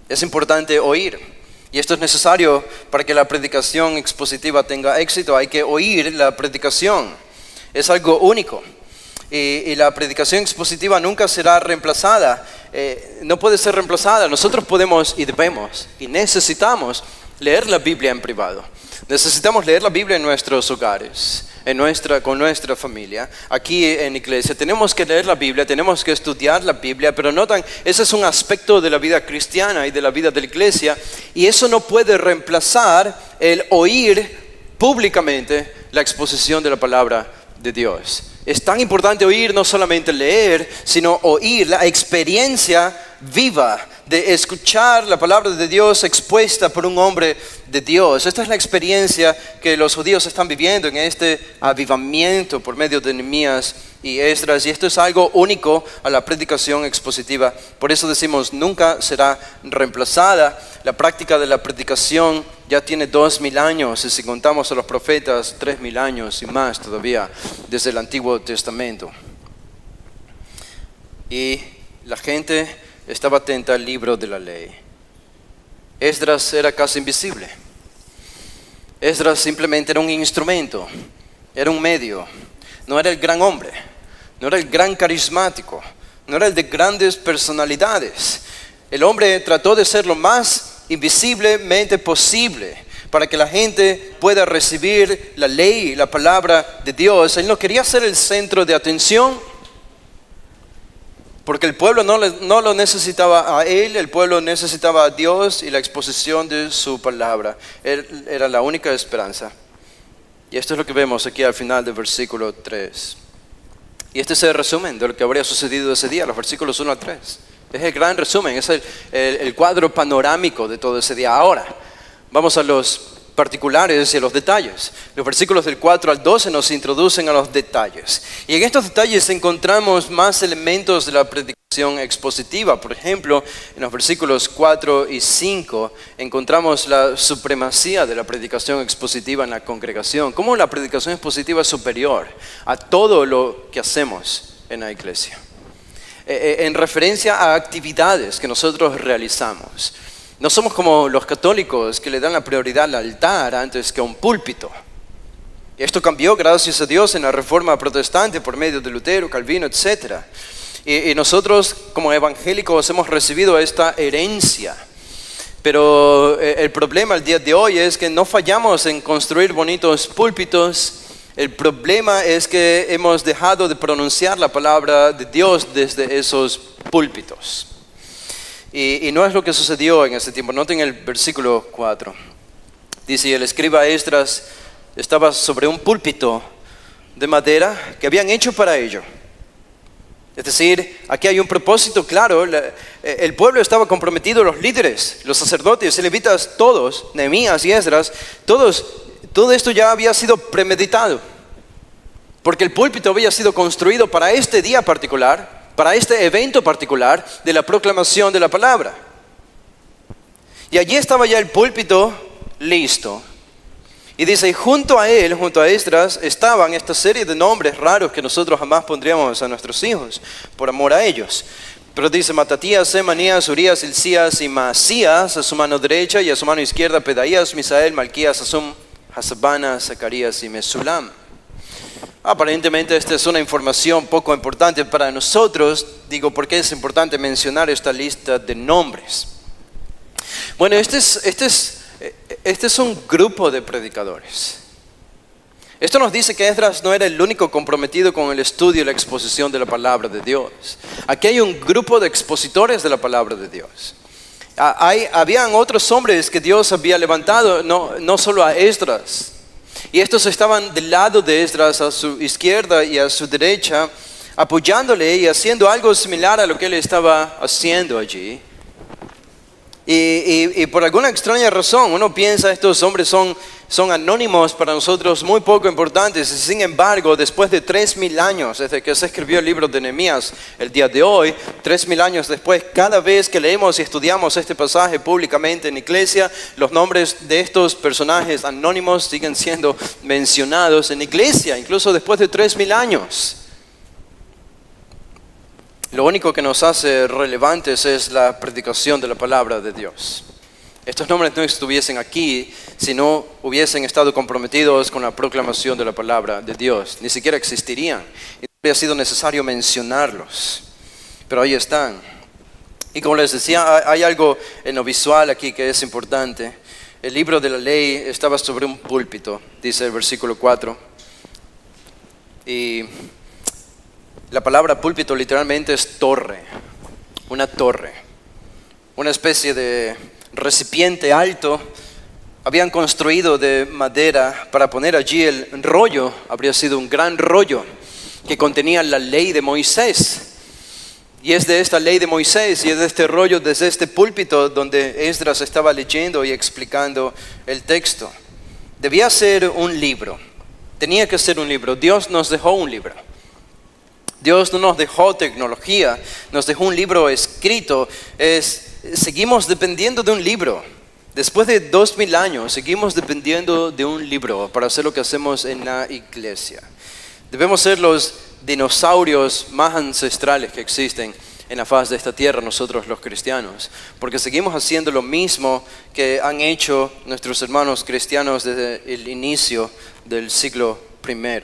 Es importante oír. Y esto es necesario para que la predicación expositiva tenga éxito. Hay que oír la predicación. Es algo único. Y la predicación expositiva nunca será reemplazada. No puede ser reemplazada. Nosotros podemos y debemos y necesitamos leer la Biblia en privado. Necesitamos leer la Biblia en nuestros hogares, con nuestra familia, aquí en iglesia. Tenemos que leer la Biblia, tenemos que estudiar la Biblia, pero notan, ese es un aspecto de la vida cristiana y de la vida de la iglesia, y eso no puede reemplazar el oír públicamente la exposición de la palabra de Dios. Es tan importante oír, no solamente leer, sino oír la experiencia viva de escuchar la palabra de Dios expuesta por un hombre de Dios. Esta es la experiencia que los judíos están viviendo en este avivamiento por medio de Nehemías y Esdras, y esto es algo único a la predicación expositiva. Por eso decimos, nunca será reemplazada. La práctica de la predicación ya tiene 2000 años, y si contamos a los profetas, 3000 años y más todavía, desde el Antiguo Testamento. Y la gente estaba atenta al libro de la ley. Esdras era casi invisible. Esdras simplemente era un instrumento, era un medio. No era el gran hombre, no era el gran carismático, no era el de grandes personalidades. El hombre trató de ser lo más invisiblemente posible para que la gente pueda recibir la ley, la palabra de Dios. Él no quería ser el centro de atención, porque el pueblo no lo necesitaba a él, el pueblo necesitaba a Dios y la exposición de su palabra. Él era la única esperanza. Y esto es lo que vemos aquí al final del versículo 3. Y este es el resumen de lo que habría sucedido ese día, los versículos 1 al 3. Es el gran resumen, es el cuadro panorámico de todo ese día. Ahora, vamos a los particulares y a los detalles. Los versículos del 4 al 12 nos introducen a los detalles. Y en estos detalles encontramos más elementos de la predicación expositiva. Por ejemplo, en los versículos 4 y 5 encontramos la supremacía de la predicación expositiva en la congregación. Cómo la predicación expositiva es superior a todo lo que hacemos en la iglesia. En referencia a actividades que nosotros realizamos. No somos como los católicos que le dan la prioridad al altar antes que a un púlpito. Esto cambió, gracias a Dios, en la Reforma Protestante por medio de Lutero, Calvino, etc. Y nosotros como evangélicos hemos recibido esta herencia. Pero el problema el día de hoy es que no fallamos en construir bonitos púlpitos. El problema es que hemos dejado de pronunciar la palabra de Dios desde esos púlpitos. Y no es lo que sucedió en ese tiempo. Noten el versículo 4. Dice, el escriba Esdras estaba sobre un púlpito de madera que habían hecho para ello. Es decir, aquí hay un propósito claro. El pueblo estaba comprometido, los líderes, los sacerdotes, levitas, todos, Nehemías y Esdras, todos todo esto ya había sido premeditado, porque el púlpito había sido construido para este día particular, para este evento particular de la proclamación de la palabra. Y allí estaba ya el púlpito listo. Y dice, junto a él, junto a Esdras, estaban esta serie de nombres raros que nosotros jamás pondríamos a nuestros hijos, por amor a ellos. Pero dice Matatías, Semanías, Urías, Hilcías y Maasías a su mano derecha, y a su mano izquierda Pedaías, Misael, Malquías, Asum, Hasabana, Zacarías y Mesulam. Aparentemente esta es una información poco importante para nosotros. Digo, ¿por qué es importante mencionar esta lista de nombres? Bueno, este es un grupo de predicadores. Esto nos dice que Esdras no era el único comprometido con el estudio y la exposición de la palabra de Dios. Aquí hay un grupo de expositores de la palabra de Dios. Habían otros hombres que Dios había levantado, no solo a Esdras. Y estos estaban del lado de Esdras, a su izquierda y a su derecha, apoyándole y haciendo algo similar a lo que él estaba haciendo allí. Y por alguna extraña razón uno piensa estos hombres son anónimos para nosotros, muy poco importantes. Sin embargo, después de 3000 años desde que se escribió el libro de Nehemías, el día de hoy, 3000 años después, cada vez que leemos y estudiamos este pasaje públicamente en iglesia, los nombres de estos personajes anónimos siguen siendo mencionados en iglesia, incluso después de 3000 años. Lo único que nos hace relevantes es la predicación de la palabra de Dios. Estos nombres no estuviesen aquí si no hubiesen estado comprometidos con la proclamación de la palabra de Dios. Ni siquiera existirían. Y no habría sido necesario mencionarlos. Pero ahí están. Y como les decía, hay algo en lo visual aquí que es importante. El libro de la ley estaba sobre un púlpito, dice el versículo 4. Y la palabra púlpito literalmente es torre, una torre, una especie de recipiente alto. Habían construido de madera para poner allí el rollo, habría sido un gran rollo que contenía la ley de Moisés. Y es de esta ley de Moisés y es de este rollo, desde este púlpito donde Esdras estaba leyendo y explicando el texto. Debía ser un libro, tenía que ser un libro. Dios nos dejó un libro. Dios no nos dejó tecnología, nos dejó un libro escrito. Seguimos dependiendo de un libro. Después de 2000 años, seguimos dependiendo de un libro para hacer lo que hacemos en la iglesia. Debemos ser los dinosaurios más ancestrales que existen en la faz de esta tierra, nosotros los cristianos, porque seguimos haciendo lo mismo que han hecho nuestros hermanos cristianos desde el inicio del siglo I.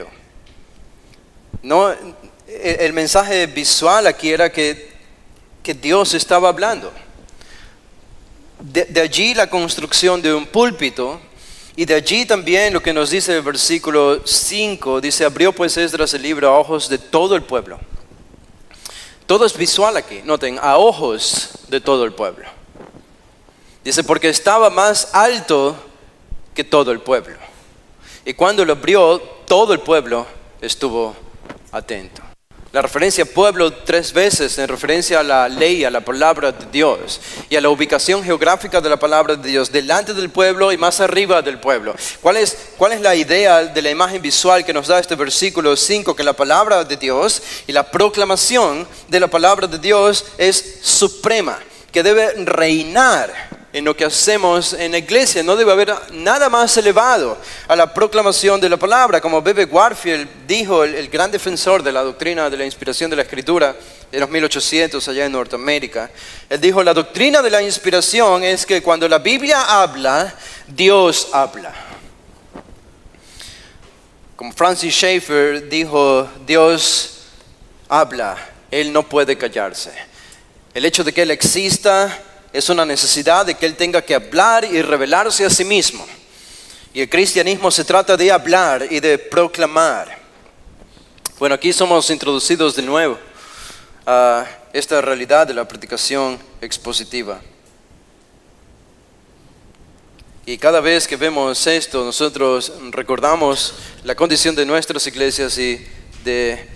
El mensaje visual aquí era que Dios estaba hablando. De allí la construcción de un púlpito, y de allí también lo que nos dice el versículo 5, dice, abrió pues Esdras el libro a ojos de todo el pueblo. Todo es visual aquí, noten, a ojos de todo el pueblo. Dice, porque estaba más alto que todo el pueblo. Y cuando lo abrió, todo el pueblo estuvo atento. La referencia pueblo 3 veces en referencia a la ley, a la palabra de Dios y a la ubicación geográfica de la palabra de Dios, delante del pueblo y más arriba del pueblo. ¿Cuál es la idea de la imagen visual que nos da este versículo 5? Que la palabra de Dios y la proclamación de la palabra de Dios es suprema, que debe reinar en lo que hacemos en la iglesia. No debe haber nada más elevado a la proclamación de la palabra. Como B.B. Warfield dijo, el gran defensor de la doctrina de la inspiración de la Escritura en los 1800 allá en Norteamérica, él dijo, la doctrina de la inspiración es que cuando la Biblia habla, Dios habla. Como Francis Schaeffer dijo, Dios habla, Él no puede callarse. El hecho de que Él exista es una necesidad de que Él tenga que hablar y revelarse a sí mismo. Y el cristianismo se trata de hablar y de proclamar. Bueno, aquí somos introducidos de nuevo a esta realidad de la predicación expositiva. Y cada vez que vemos esto, nosotros recordamos la condición de nuestras iglesias y de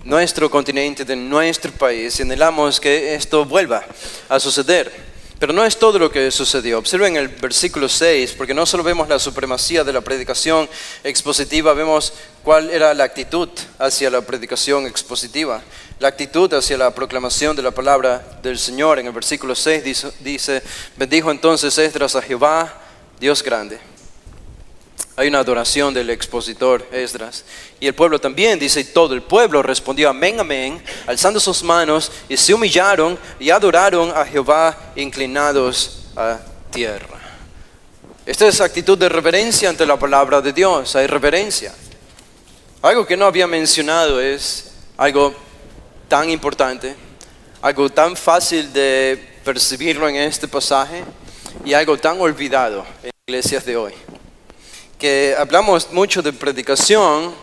nuestro continente, de nuestro país, y anhelamos que esto vuelva a suceder. Pero no es todo lo que sucedió. Observen el versículo 6, porque no solo vemos la supremacía de la predicación expositiva, vemos cuál era la actitud hacia la predicación expositiva. La actitud hacia la proclamación de la palabra del Señor. En el versículo 6 dice, bendijo entonces Esdras a Jehová, Dios grande. Hay una adoración del expositor Esdras. Y el pueblo también, dice, y todo el pueblo respondió amén, amén, alzando sus manos, y se humillaron y adoraron a Jehová inclinados a tierra. Esta es actitud de reverencia ante la palabra de Dios, hay reverencia. Algo que no había mencionado es algo tan importante, algo tan fácil de percibirlo en este pasaje y algo tan olvidado en iglesias de hoy. Que hablamos mucho de predicación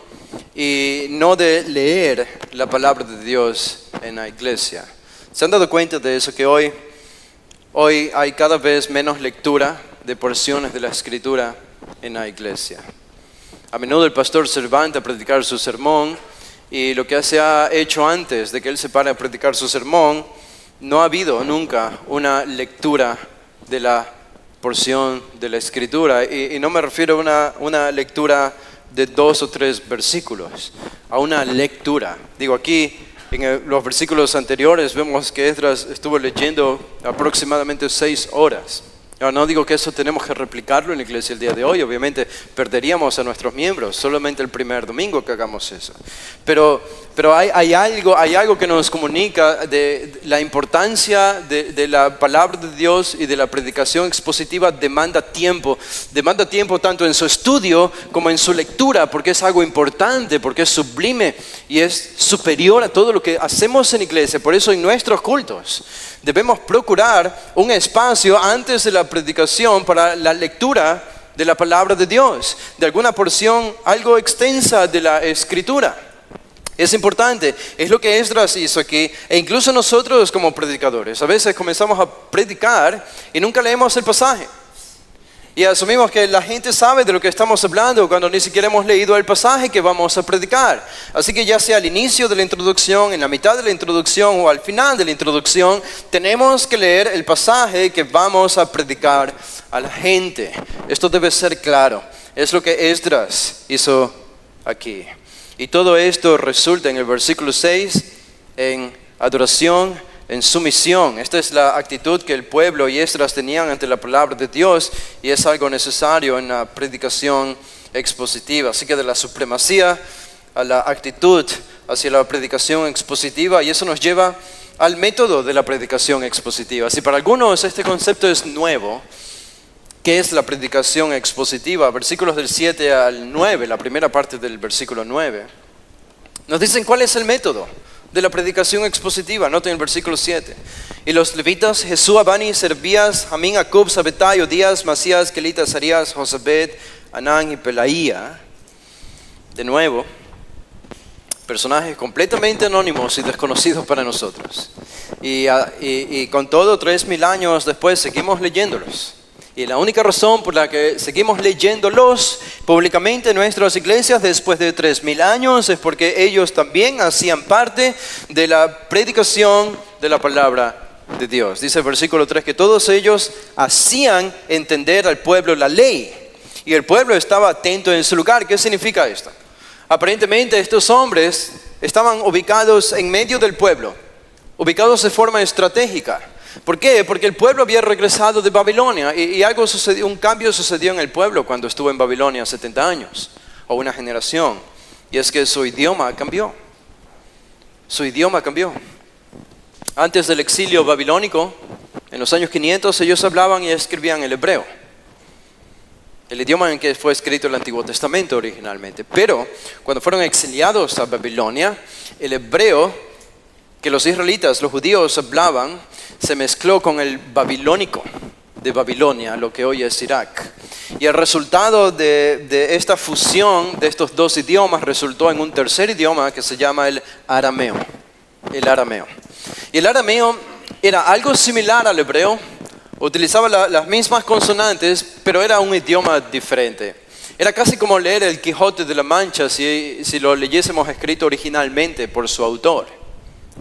y no de leer la palabra de Dios en la iglesia. ¿Se han dado cuenta de eso? Que hoy hay cada vez menos lectura de porciones de la Escritura en la iglesia. A menudo el pastor se levanta a predicar su sermón y lo que se ha hecho antes de que él se pare a predicar su sermón, no ha habido nunca una lectura de la porción de la Escritura, y no me refiero a una lectura de 2 o 3 versículos, a una lectura. Digo, aquí en los versículos anteriores vemos que Esdras estuvo leyendo aproximadamente 6 horas. Ahora, no digo que eso tenemos que replicarlo en la iglesia el día de hoy, obviamente perderíamos a nuestros miembros solamente el primer domingo que hagamos eso. Pero hay algo que nos comunica de la importancia de la palabra de Dios y de la predicación expositiva. Demanda tiempo tanto en su estudio como en su lectura, porque es algo importante, porque es sublime y es superior a todo lo que hacemos en iglesia. Por eso en nuestros cultos debemos procurar un espacio antes de la predicación para la lectura de la palabra de Dios, de alguna porción algo extensa de la Escritura. Es importante, es lo que Esdras hizo aquí, e incluso nosotros como predicadores, a veces comenzamos a predicar y nunca leemos el pasaje. Y asumimos que la gente sabe de lo que estamos hablando cuando ni siquiera hemos leído el pasaje que vamos a predicar. Así que ya sea al inicio de la introducción, en la mitad de la introducción o al final de la introducción, tenemos que leer el pasaje que vamos a predicar a la gente. Esto debe ser claro. Es lo que Esdras hizo aquí. Y todo esto resulta en el versículo 6 en adoración, en sumisión. Esta es la actitud que el pueblo y Esdras tenían ante la palabra de Dios y es algo necesario en la predicación expositiva. Así que de la supremacía a la actitud hacia la predicación expositiva, y eso nos lleva al método de la predicación expositiva. Si para algunos este concepto es nuevo, ¿qué es la predicación expositiva? Versículos del 7 al 9, la primera parte del versículo 9, nos dicen cuál es el método de la predicación expositiva. Noten el versículo 7. Y los levitas, Jesúa, Bani, Servías, Jamín, Acub, Sabetai, Odías, Masías, Kelita, Sarías, Josabed, Anán y Pelaía. De nuevo, personajes completamente anónimos y desconocidos para nosotros. Y con todo, 3000 años después seguimos leyéndolos. Y la única razón por la que seguimos leyéndolos públicamente en nuestras iglesias después de 3000 años es porque ellos también hacían parte de la predicación de la palabra de Dios. Dice el versículo 3 que todos ellos hacían entender al pueblo la ley y el pueblo estaba atento en su lugar. ¿Qué significa esto? Aparentemente estos hombres estaban ubicados en medio del pueblo, ubicados de forma estratégica. ¿Por qué? Porque el pueblo había regresado de Babilonia y algo sucedió, un cambio sucedió en el pueblo cuando estuvo en Babilonia 70 años o una generación, y es que su idioma cambió. Su idioma cambió. Antes del exilio babilónico, en los años 500, ellos hablaban y escribían el hebreo, el idioma en que fue escrito el Antiguo Testamento originalmente. Pero cuando fueron exiliados a Babilonia, el hebreo que los israelitas, los judíos hablaban, se mezcló con el babilónico de Babilonia, lo que hoy es Irak. Y el resultado de esta fusión de estos dos idiomas resultó en un tercer idioma que se llama el arameo. El arameo. Y el arameo era algo similar al hebreo, utilizaba las mismas consonantes, pero era un idioma diferente. Era casi como leer el Quijote de la Mancha si lo leyésemos escrito originalmente por su autor.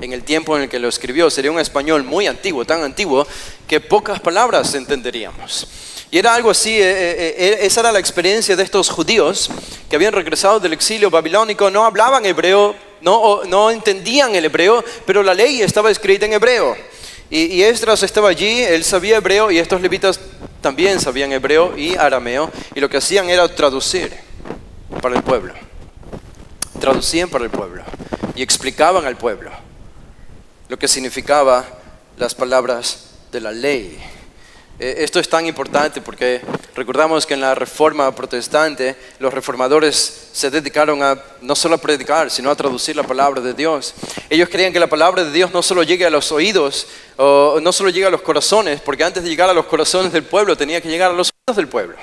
en el tiempo en el que lo escribió. Sería un español muy antiguo, tan antiguo, que pocas palabras entenderíamos. Y era algo así, esa era la experiencia de estos judíos que habían regresado del exilio babilónico. No hablaban hebreo, no entendían el hebreo, pero la ley estaba escrita en hebreo. Y Esdras estaba allí, él sabía hebreo, y estos levitas también sabían hebreo y arameo, y lo que hacían era traducir para el pueblo. Traducían para el pueblo y explicaban al pueblo lo que significaba las palabras de la ley. Esto es tan importante porque recordamos que en la Reforma Protestante los reformadores se dedicaron a no solo a predicar, sino a traducir la palabra de Dios. Ellos creían que la palabra de Dios no solo llegue a los oídos, o no solo llegue a los corazones, porque antes de llegar a los corazones del pueblo tenía que llegar a los oídos del pueblo.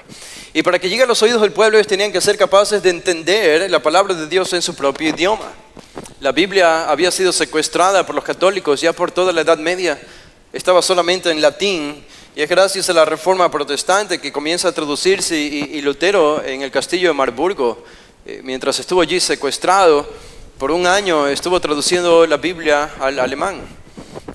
Y para que llegue a los oídos del pueblo ellos tenían que ser capaces de entender la palabra de Dios en su propio idioma. La Biblia había sido secuestrada por los católicos ya por toda la Edad Media. Estaba solamente en latín. Y es gracias a la Reforma Protestante que comienza a traducirse, y Lutero en el castillo de Marburgo, mientras estuvo allí secuestrado por un año, estuvo traduciendo la Biblia al alemán.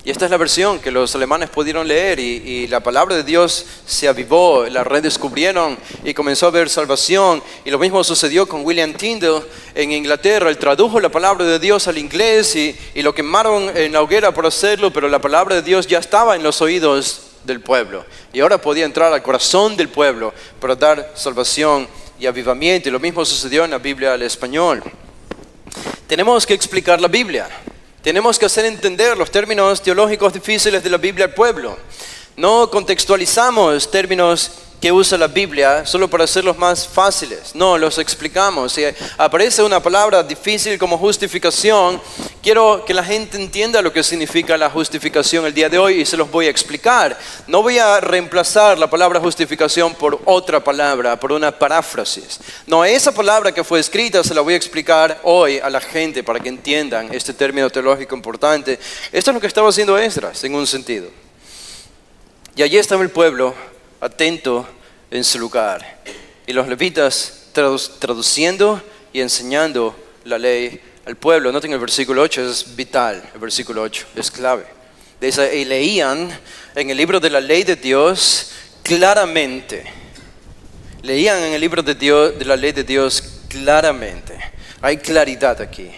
Y esta es la versión que los alemanes pudieron leer, y la palabra de Dios se avivó, la redescubrieron y comenzó a haber salvación. Y lo mismo sucedió con William Tyndale en Inglaterra. Él tradujo la palabra de Dios al inglés y lo quemaron en la hoguera por hacerlo, pero la palabra de Dios ya estaba en los oídos del pueblo, y ahora podía entrar al corazón del pueblo para dar salvación y avivamiento. Y lo mismo sucedió en la Biblia al español. Tenemos que explicar la Biblia, tenemos que hacer entender los términos teológicos difíciles de la Biblia al pueblo. No contextualizamos términos que usa la Biblia solo para hacerlos más fáciles. No, los explicamos. Si aparece una palabra difícil como justificación, quiero que la gente entienda lo que significa la justificación el día de hoy, y se los voy a explicar. No voy a reemplazar la palabra justificación por otra palabra, por una paráfrasis. No, esa palabra que fue escrita se la voy a explicar hoy a la gente para que entiendan este término teológico importante. Esto es lo que estaba haciendo Esdras en un sentido. Y allí estaba el pueblo atento en su lugar, y los levitas traduciendo y enseñando la ley al pueblo. Noten el versículo 8, es vital, el versículo 8 es clave. Dice, y leían en el libro de la ley de Dios claramente. Leían en el libro de Dios, de la ley de Dios claramente. Hay claridad aquí.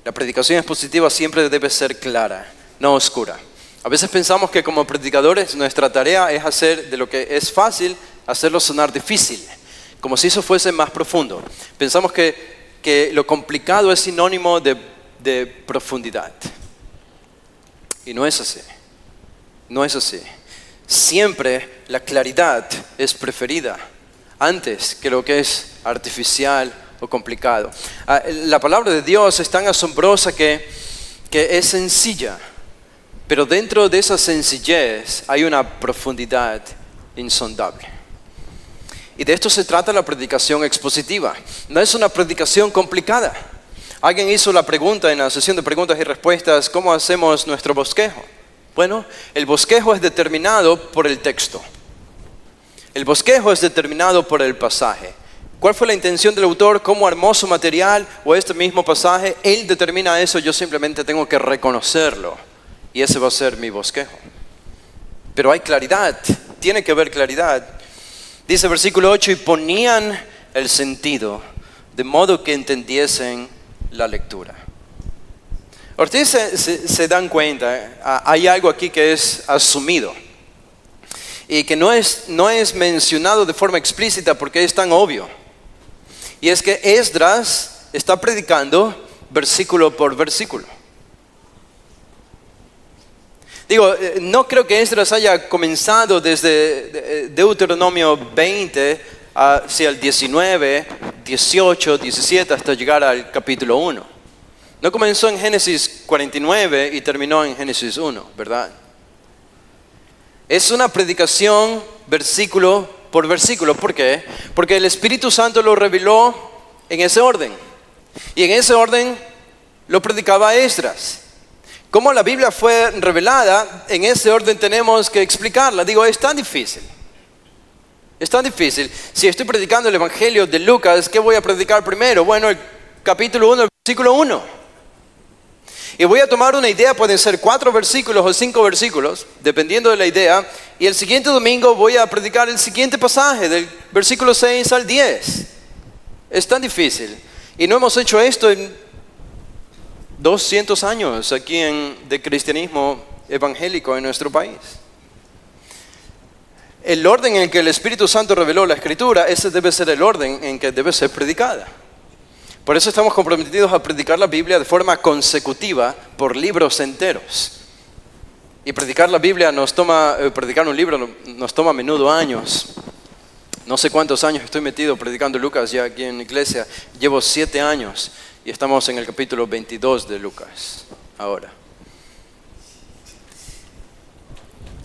La predicación expositiva siempre debe ser clara, no oscura. A veces pensamos que como predicadores nuestra tarea es hacer de lo que es fácil, hacerlo sonar difícil, como si eso fuese más profundo. Pensamos que lo complicado es sinónimo de profundidad. Y no es así. No es así. Siempre la claridad es preferida antes que lo que es artificial o complicado. La palabra de Dios es tan asombrosa que es sencilla. Pero dentro de esa sencillez hay una profundidad insondable. Y de esto se trata la predicación expositiva. No es una predicación complicada. Alguien hizo la pregunta en la sesión de preguntas y respuestas: ¿cómo hacemos nuestro bosquejo? Bueno, el bosquejo es determinado por el texto. El bosquejo es determinado por el pasaje. ¿Cuál fue la intención del autor? ¿Cómo armó su material? ¿O este mismo pasaje? Él determina eso, yo simplemente tengo que reconocerlo. Y ese va a ser mi bosquejo. Pero hay claridad, tiene que haber claridad. Dice versículo 8, y ponían el sentido, de modo que entendiesen la lectura. Ustedes se dan cuenta, hay algo aquí que es asumido. Y que no es mencionado de forma explícita porque es tan obvio. Y es que Esdras está predicando versículo por versículo. Digo, no creo que Esdras haya comenzado desde Deuteronomio 20 hacia el 19, 18, 17 hasta llegar al capítulo 1. No comenzó en Génesis 49 y terminó en Génesis 1, ¿verdad? Es una predicación versículo por versículo. ¿Por qué? Porque el Espíritu Santo lo reveló en ese orden. Y en ese orden lo predicaba Esdras. Como la Biblia fue revelada, en ese orden tenemos que explicarla. Digo, es tan difícil. Es tan difícil. Si estoy predicando el Evangelio de Lucas, ¿qué voy a predicar primero? Bueno, el capítulo 1, el versículo 1. Y voy a tomar una idea, pueden ser 4 versículos o 5 versículos, dependiendo de la idea. Y el siguiente domingo voy a predicar el siguiente pasaje, del versículo 6 al 10. Es tan difícil. Y no hemos hecho esto en 200 años aquí de cristianismo evangélico en nuestro país. El orden en que el Espíritu Santo reveló la Escritura, ese debe ser el orden en que debe ser predicada. Por eso estamos comprometidos a predicar la Biblia de forma consecutiva por libros enteros. Y predicar la Biblia predicar un libro nos toma a menudo años. No sé cuántos años estoy metido predicando Lucas ya aquí en la iglesia. Llevo 7 años y estamos en el capítulo 22 de Lucas ahora.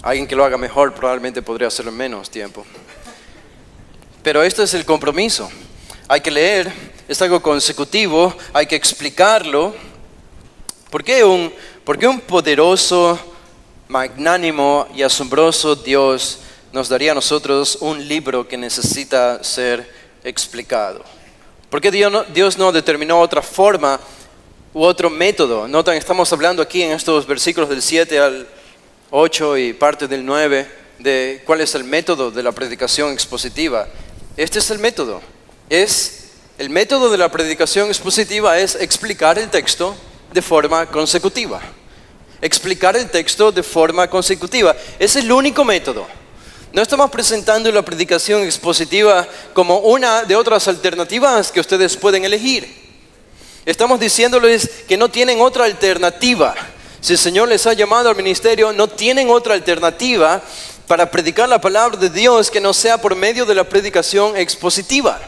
Alguien que lo haga mejor probablemente podría hacerlo en menos tiempo. Pero este es el compromiso. Hay que leer, es algo consecutivo, hay que explicarlo. ¿Por qué un poderoso, magnánimo y asombroso Dios nos daría a nosotros un libro que necesita ser explicado? ¿Por qué Dios no determinó otra forma u otro método? Notan, estamos hablando aquí en estos versículos del 7 al 8 y parte del 9 de cuál es el método de la predicación expositiva. Este es el método. El método de la predicación expositiva es explicar el texto de forma consecutiva. Explicar el texto de forma consecutiva. Ese es el único método. No estamos presentando la predicación expositiva como una de otras alternativas que ustedes pueden elegir. Estamos diciéndoles que no tienen otra alternativa. Si el Señor les ha llamado al ministerio, no tienen otra alternativa para predicar la palabra de Dios que no sea por medio de la predicación expositiva.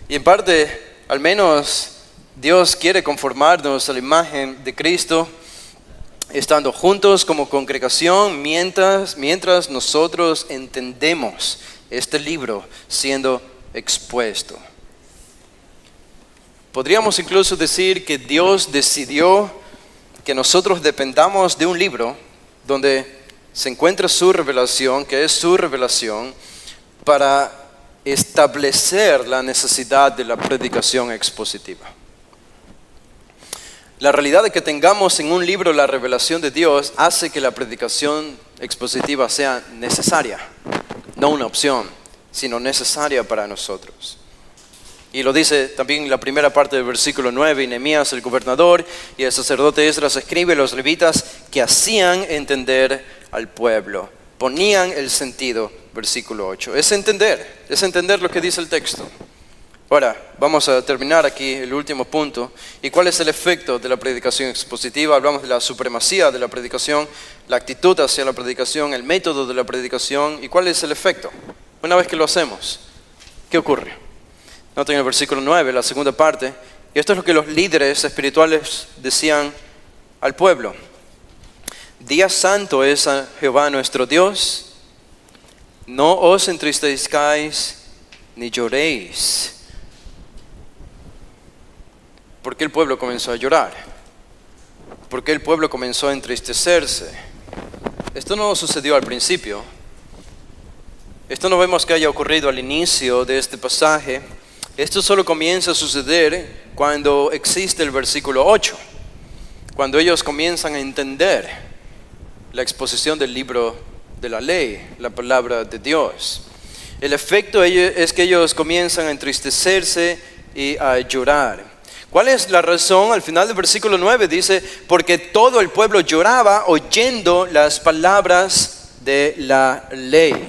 Y en parte, al menos, Dios quiere conformarnos a la imagen de Cristo, estando juntos como congregación mientras nosotros entendemos este libro siendo expuesto. Podríamos incluso decir que Dios decidió que nosotros dependamos de un libro donde se encuentra su revelación, que es su revelación, para establecer la necesidad de la predicación expositiva. La realidad de que tengamos en un libro la revelación de Dios hace que la predicación expositiva sea necesaria, no una opción, sino necesaria para nosotros. Y lo dice también la primera parte del versículo 9, y Nehemías el gobernador y el sacerdote Esdras escribe, los levitas que hacían entender al pueblo, ponían el sentido, versículo 8. Es entender lo que dice el texto. Ahora, vamos a terminar aquí el último punto. ¿Y cuál es el efecto de la predicación expositiva? Hablamos de la supremacía de la predicación, la actitud hacia la predicación, el método de la predicación. ¿Y cuál es el efecto? Una vez que lo hacemos, ¿qué ocurre? Noten el versículo 9, la segunda parte. Y esto es lo que los líderes espirituales decían al pueblo. Día santo es a Jehová nuestro Dios. No os entristezcáis ni lloréis. ¿Por qué el pueblo comenzó a llorar? ¿Por qué el pueblo comenzó a entristecerse? Esto no sucedió al principio. Esto no vemos que haya ocurrido al inicio de este pasaje. Esto solo comienza a suceder cuando existe el versículo 8. Cuando ellos comienzan a entender la exposición del libro de la ley, la palabra de Dios. El efecto es que ellos comienzan a entristecerse y a llorar. ¿Cuál es la razón? Al final del versículo 9 dice, porque todo el pueblo lloraba oyendo las palabras de la ley.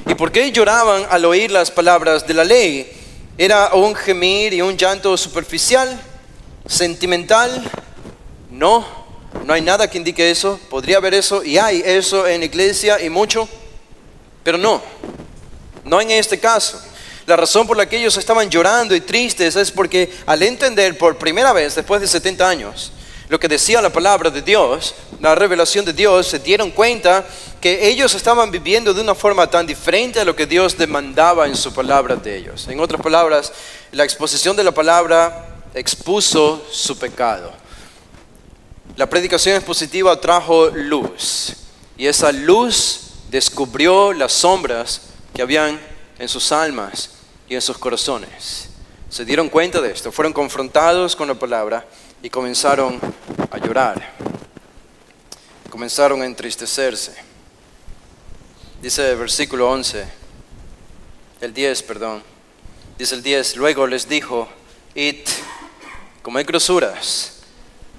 ¿Y por qué lloraban al oír las palabras de la ley? ¿Era un gemir y un llanto superficial, sentimental? No hay nada que indique eso. Podría haber eso y hay eso en la iglesia y mucho, pero no en este caso. La razón por la que ellos estaban llorando y tristes es porque al entender por primera vez después de 70 años lo que decía la palabra de Dios, la revelación de Dios, se dieron cuenta que ellos estaban viviendo de una forma tan diferente a lo que Dios demandaba en su palabra de ellos. En otras palabras, la exposición de la palabra expuso su pecado. La predicación expositiva trajo luz y esa luz descubrió las sombras que habían en sus almas y en sus corazones. Se dieron cuenta de esto, fueron confrontados con la palabra y comenzaron a llorar. Comenzaron a entristecerse. Dice el versículo 11, el 10, perdón. Dice el 10, luego les dijo, id, comed grosuras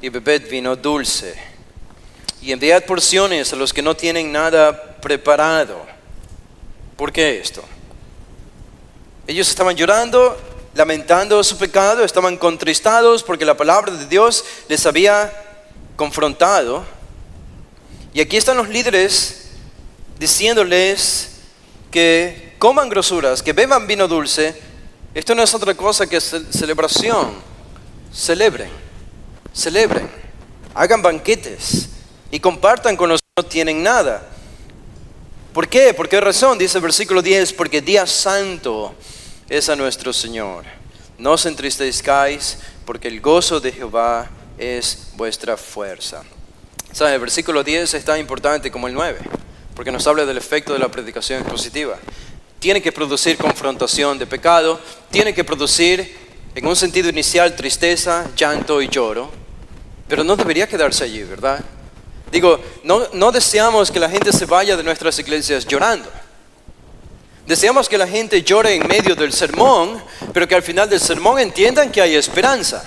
y bebed vino dulce, y enviad porciones a los que no tienen nada preparado. ¿Por qué esto? Ellos estaban llorando, lamentando su pecado, estaban contristados porque la palabra de Dios les había confrontado. Y aquí están los líderes diciéndoles que coman grosuras, que beban vino dulce. Esto no es otra cosa que celebración. Celebren, hagan banquetes y compartan con los que no tienen nada. ¿Por qué? ¿Por qué razón? Dice el versículo 10, porque día santo es a nuestro Señor. No os entristezcáis, porque el gozo de Jehová es vuestra fuerza. ¿Sabe? El versículo 10 es tan importante como el 9, porque nos habla del efecto de la predicación expositiva. Tiene que producir confrontación de pecado, tiene que producir, en un sentido inicial, tristeza, llanto y lloro, pero no debería quedarse allí, ¿verdad? Digo, no deseamos que la gente se vaya de nuestras iglesias llorando. Deseamos que la gente llore en medio del sermón, pero que al final del sermón entiendan que hay esperanza.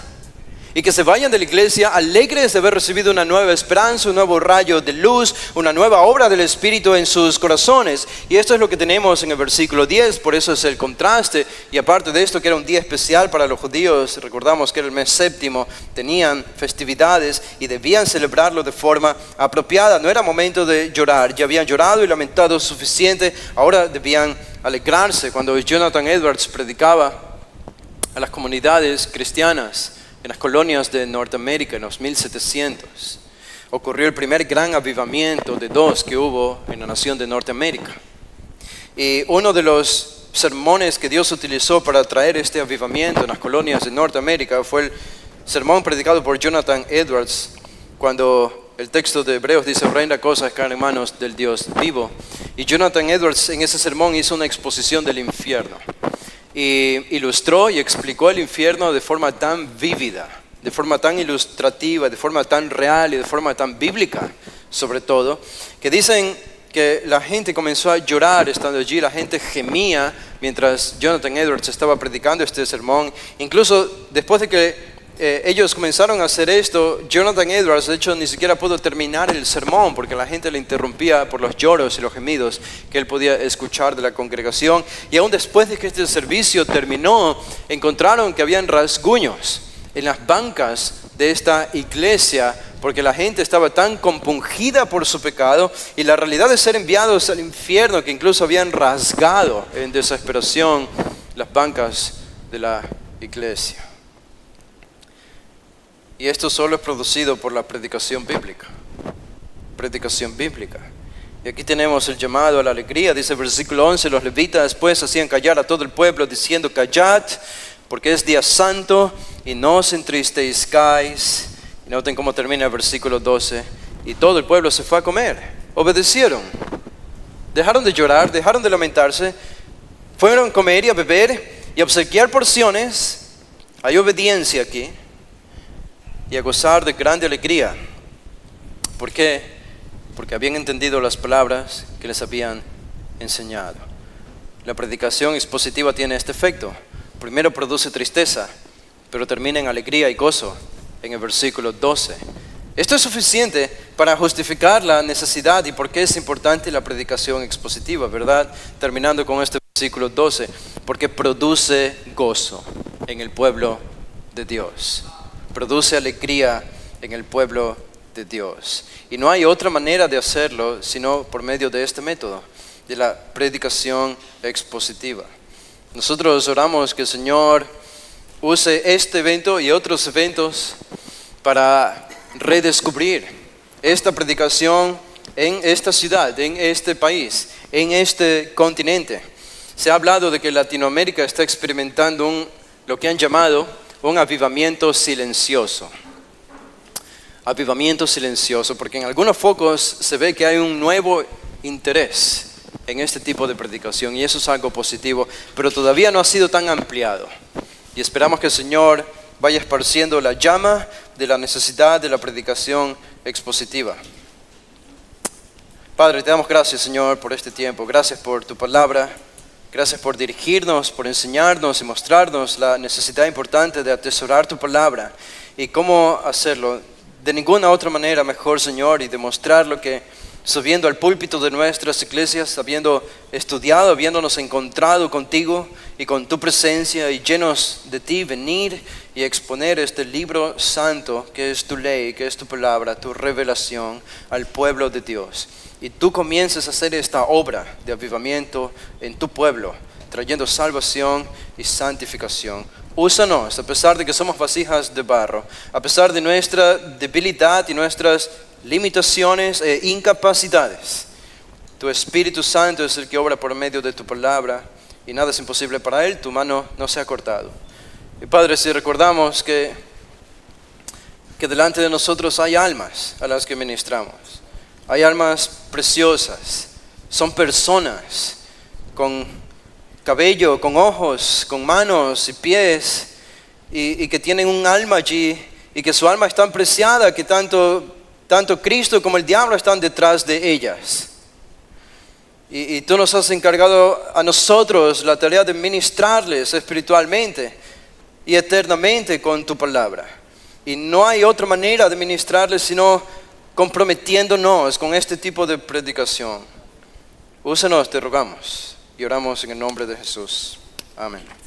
Y que se vayan de la iglesia alegres de haber recibido una nueva esperanza, un nuevo rayo de luz, una nueva obra del Espíritu en sus corazones. Y esto es lo que tenemos en el versículo 10, por eso es el contraste. Y aparte de esto, que era un día especial para los judíos, recordamos que era el mes séptimo, tenían festividades y debían celebrarlo de forma apropiada. No era momento de llorar, ya habían llorado y lamentado suficiente, ahora debían alegrarse. Cuando Jonathan Edwards predicaba a las comunidades cristianas en las colonias de Norteamérica en los 1700, ocurrió el primer gran avivamiento de dos que hubo en la nación de Norteamérica. Y uno de los sermones que Dios utilizó para traer este avivamiento en las colonias de Norteamérica fue el sermón predicado por Jonathan Edwards, cuando el texto de Hebreos dice, reina cosas caen en manos del Dios vivo. Y Jonathan Edwards en ese sermón hizo una exposición del infierno. Y ilustró y explicó el infierno de forma tan vívida, de forma tan ilustrativa, de forma tan real y de forma tan bíblica, sobre todo, que dicen que la gente comenzó a llorar estando allí, la gente gemía mientras Jonathan Edwards estaba predicando este sermón. Incluso después de que ellos comenzaron a hacer esto, Jonathan Edwards, de hecho, ni siquiera pudo terminar el sermón porque la gente le interrumpía por los lloros y los gemidos que él podía escuchar de la congregación. Y aún después de que este servicio terminó, encontraron que habían rasguños en las bancas de esta iglesia porque la gente estaba tan compungida por su pecado y la realidad de ser enviados al infierno que incluso habían rasgado en desesperación las bancas de la iglesia. Y esto solo es producido por la predicación bíblica. Predicación bíblica. Y aquí tenemos el llamado a la alegría. Dice el versículo 11, los levitas después hacían callar a todo el pueblo diciendo, callad, porque es día santo y no os entristezcáis. Y noten cómo termina el versículo 12. Y todo el pueblo se fue a comer. Obedecieron. Dejaron de llorar, dejaron de lamentarse. Fueron a comer y a beber y a obsequiar porciones. Hay obediencia aquí. Y a gozar de grande alegría. ¿Por qué? Porque habían entendido las palabras que les habían enseñado. La predicación expositiva tiene este efecto. Primero produce tristeza, pero termina en alegría y gozo en el versículo 12. Esto es suficiente para justificar la necesidad y por qué es importante la predicación expositiva, ¿verdad? Terminando con este versículo 12, porque produce gozo en el pueblo de Dios. Produce alegría en el pueblo de Dios. Y no hay otra manera de hacerlo sino por medio de este método, de la predicación expositiva. Nosotros oramos que el Señor use este evento y otros eventos para redescubrir esta predicación en esta ciudad, en este país, en este continente. Se ha hablado de que Latinoamérica está experimentando lo que han llamado un avivamiento silencioso. Avivamiento silencioso, porque en algunos focos se ve que hay un nuevo interés en este tipo de predicación y eso es algo positivo, pero todavía no ha sido tan ampliado. Y esperamos que el Señor vaya esparciendo la llama de la necesidad de la predicación expositiva. Padre, te damos gracias, Señor, por este tiempo. Gracias por tu palabra. Gracias por dirigirnos, por enseñarnos y mostrarnos la necesidad importante de atesorar tu palabra y cómo hacerlo de ninguna otra manera mejor, Señor, y demostrar lo que subiendo al púlpito de nuestras iglesias, habiendo estudiado, habiéndonos encontrado contigo y con tu presencia y llenos de ti, venir y exponer este libro santo que es tu ley, que es tu palabra, tu revelación al pueblo de Dios. Y tú comiences a hacer esta obra de avivamiento en tu pueblo, trayendo salvación y santificación. Úsanos, a pesar de que somos vasijas de barro, a pesar de nuestra debilidad y nuestras limitaciones e incapacidades. Tu Espíritu Santo es el que obra por medio de tu palabra y nada es imposible para Él, tu mano no se ha cortado. Y Padre, si recordamos que delante de nosotros hay almas a las que ministramos, hay almas preciosas, son personas con cabello, con ojos, con manos y pies y que tienen un alma allí y que su alma es tan preciada que tanto Cristo como el diablo están detrás de ellas. Y tú nos has encargado a nosotros la tarea de ministrarles espiritualmente y eternamente con tu palabra. Y no hay otra manera de ministrarles sino comprometiéndonos con este tipo de predicación. Úsanos, te rogamos, y oramos en el nombre de Jesús. Amén.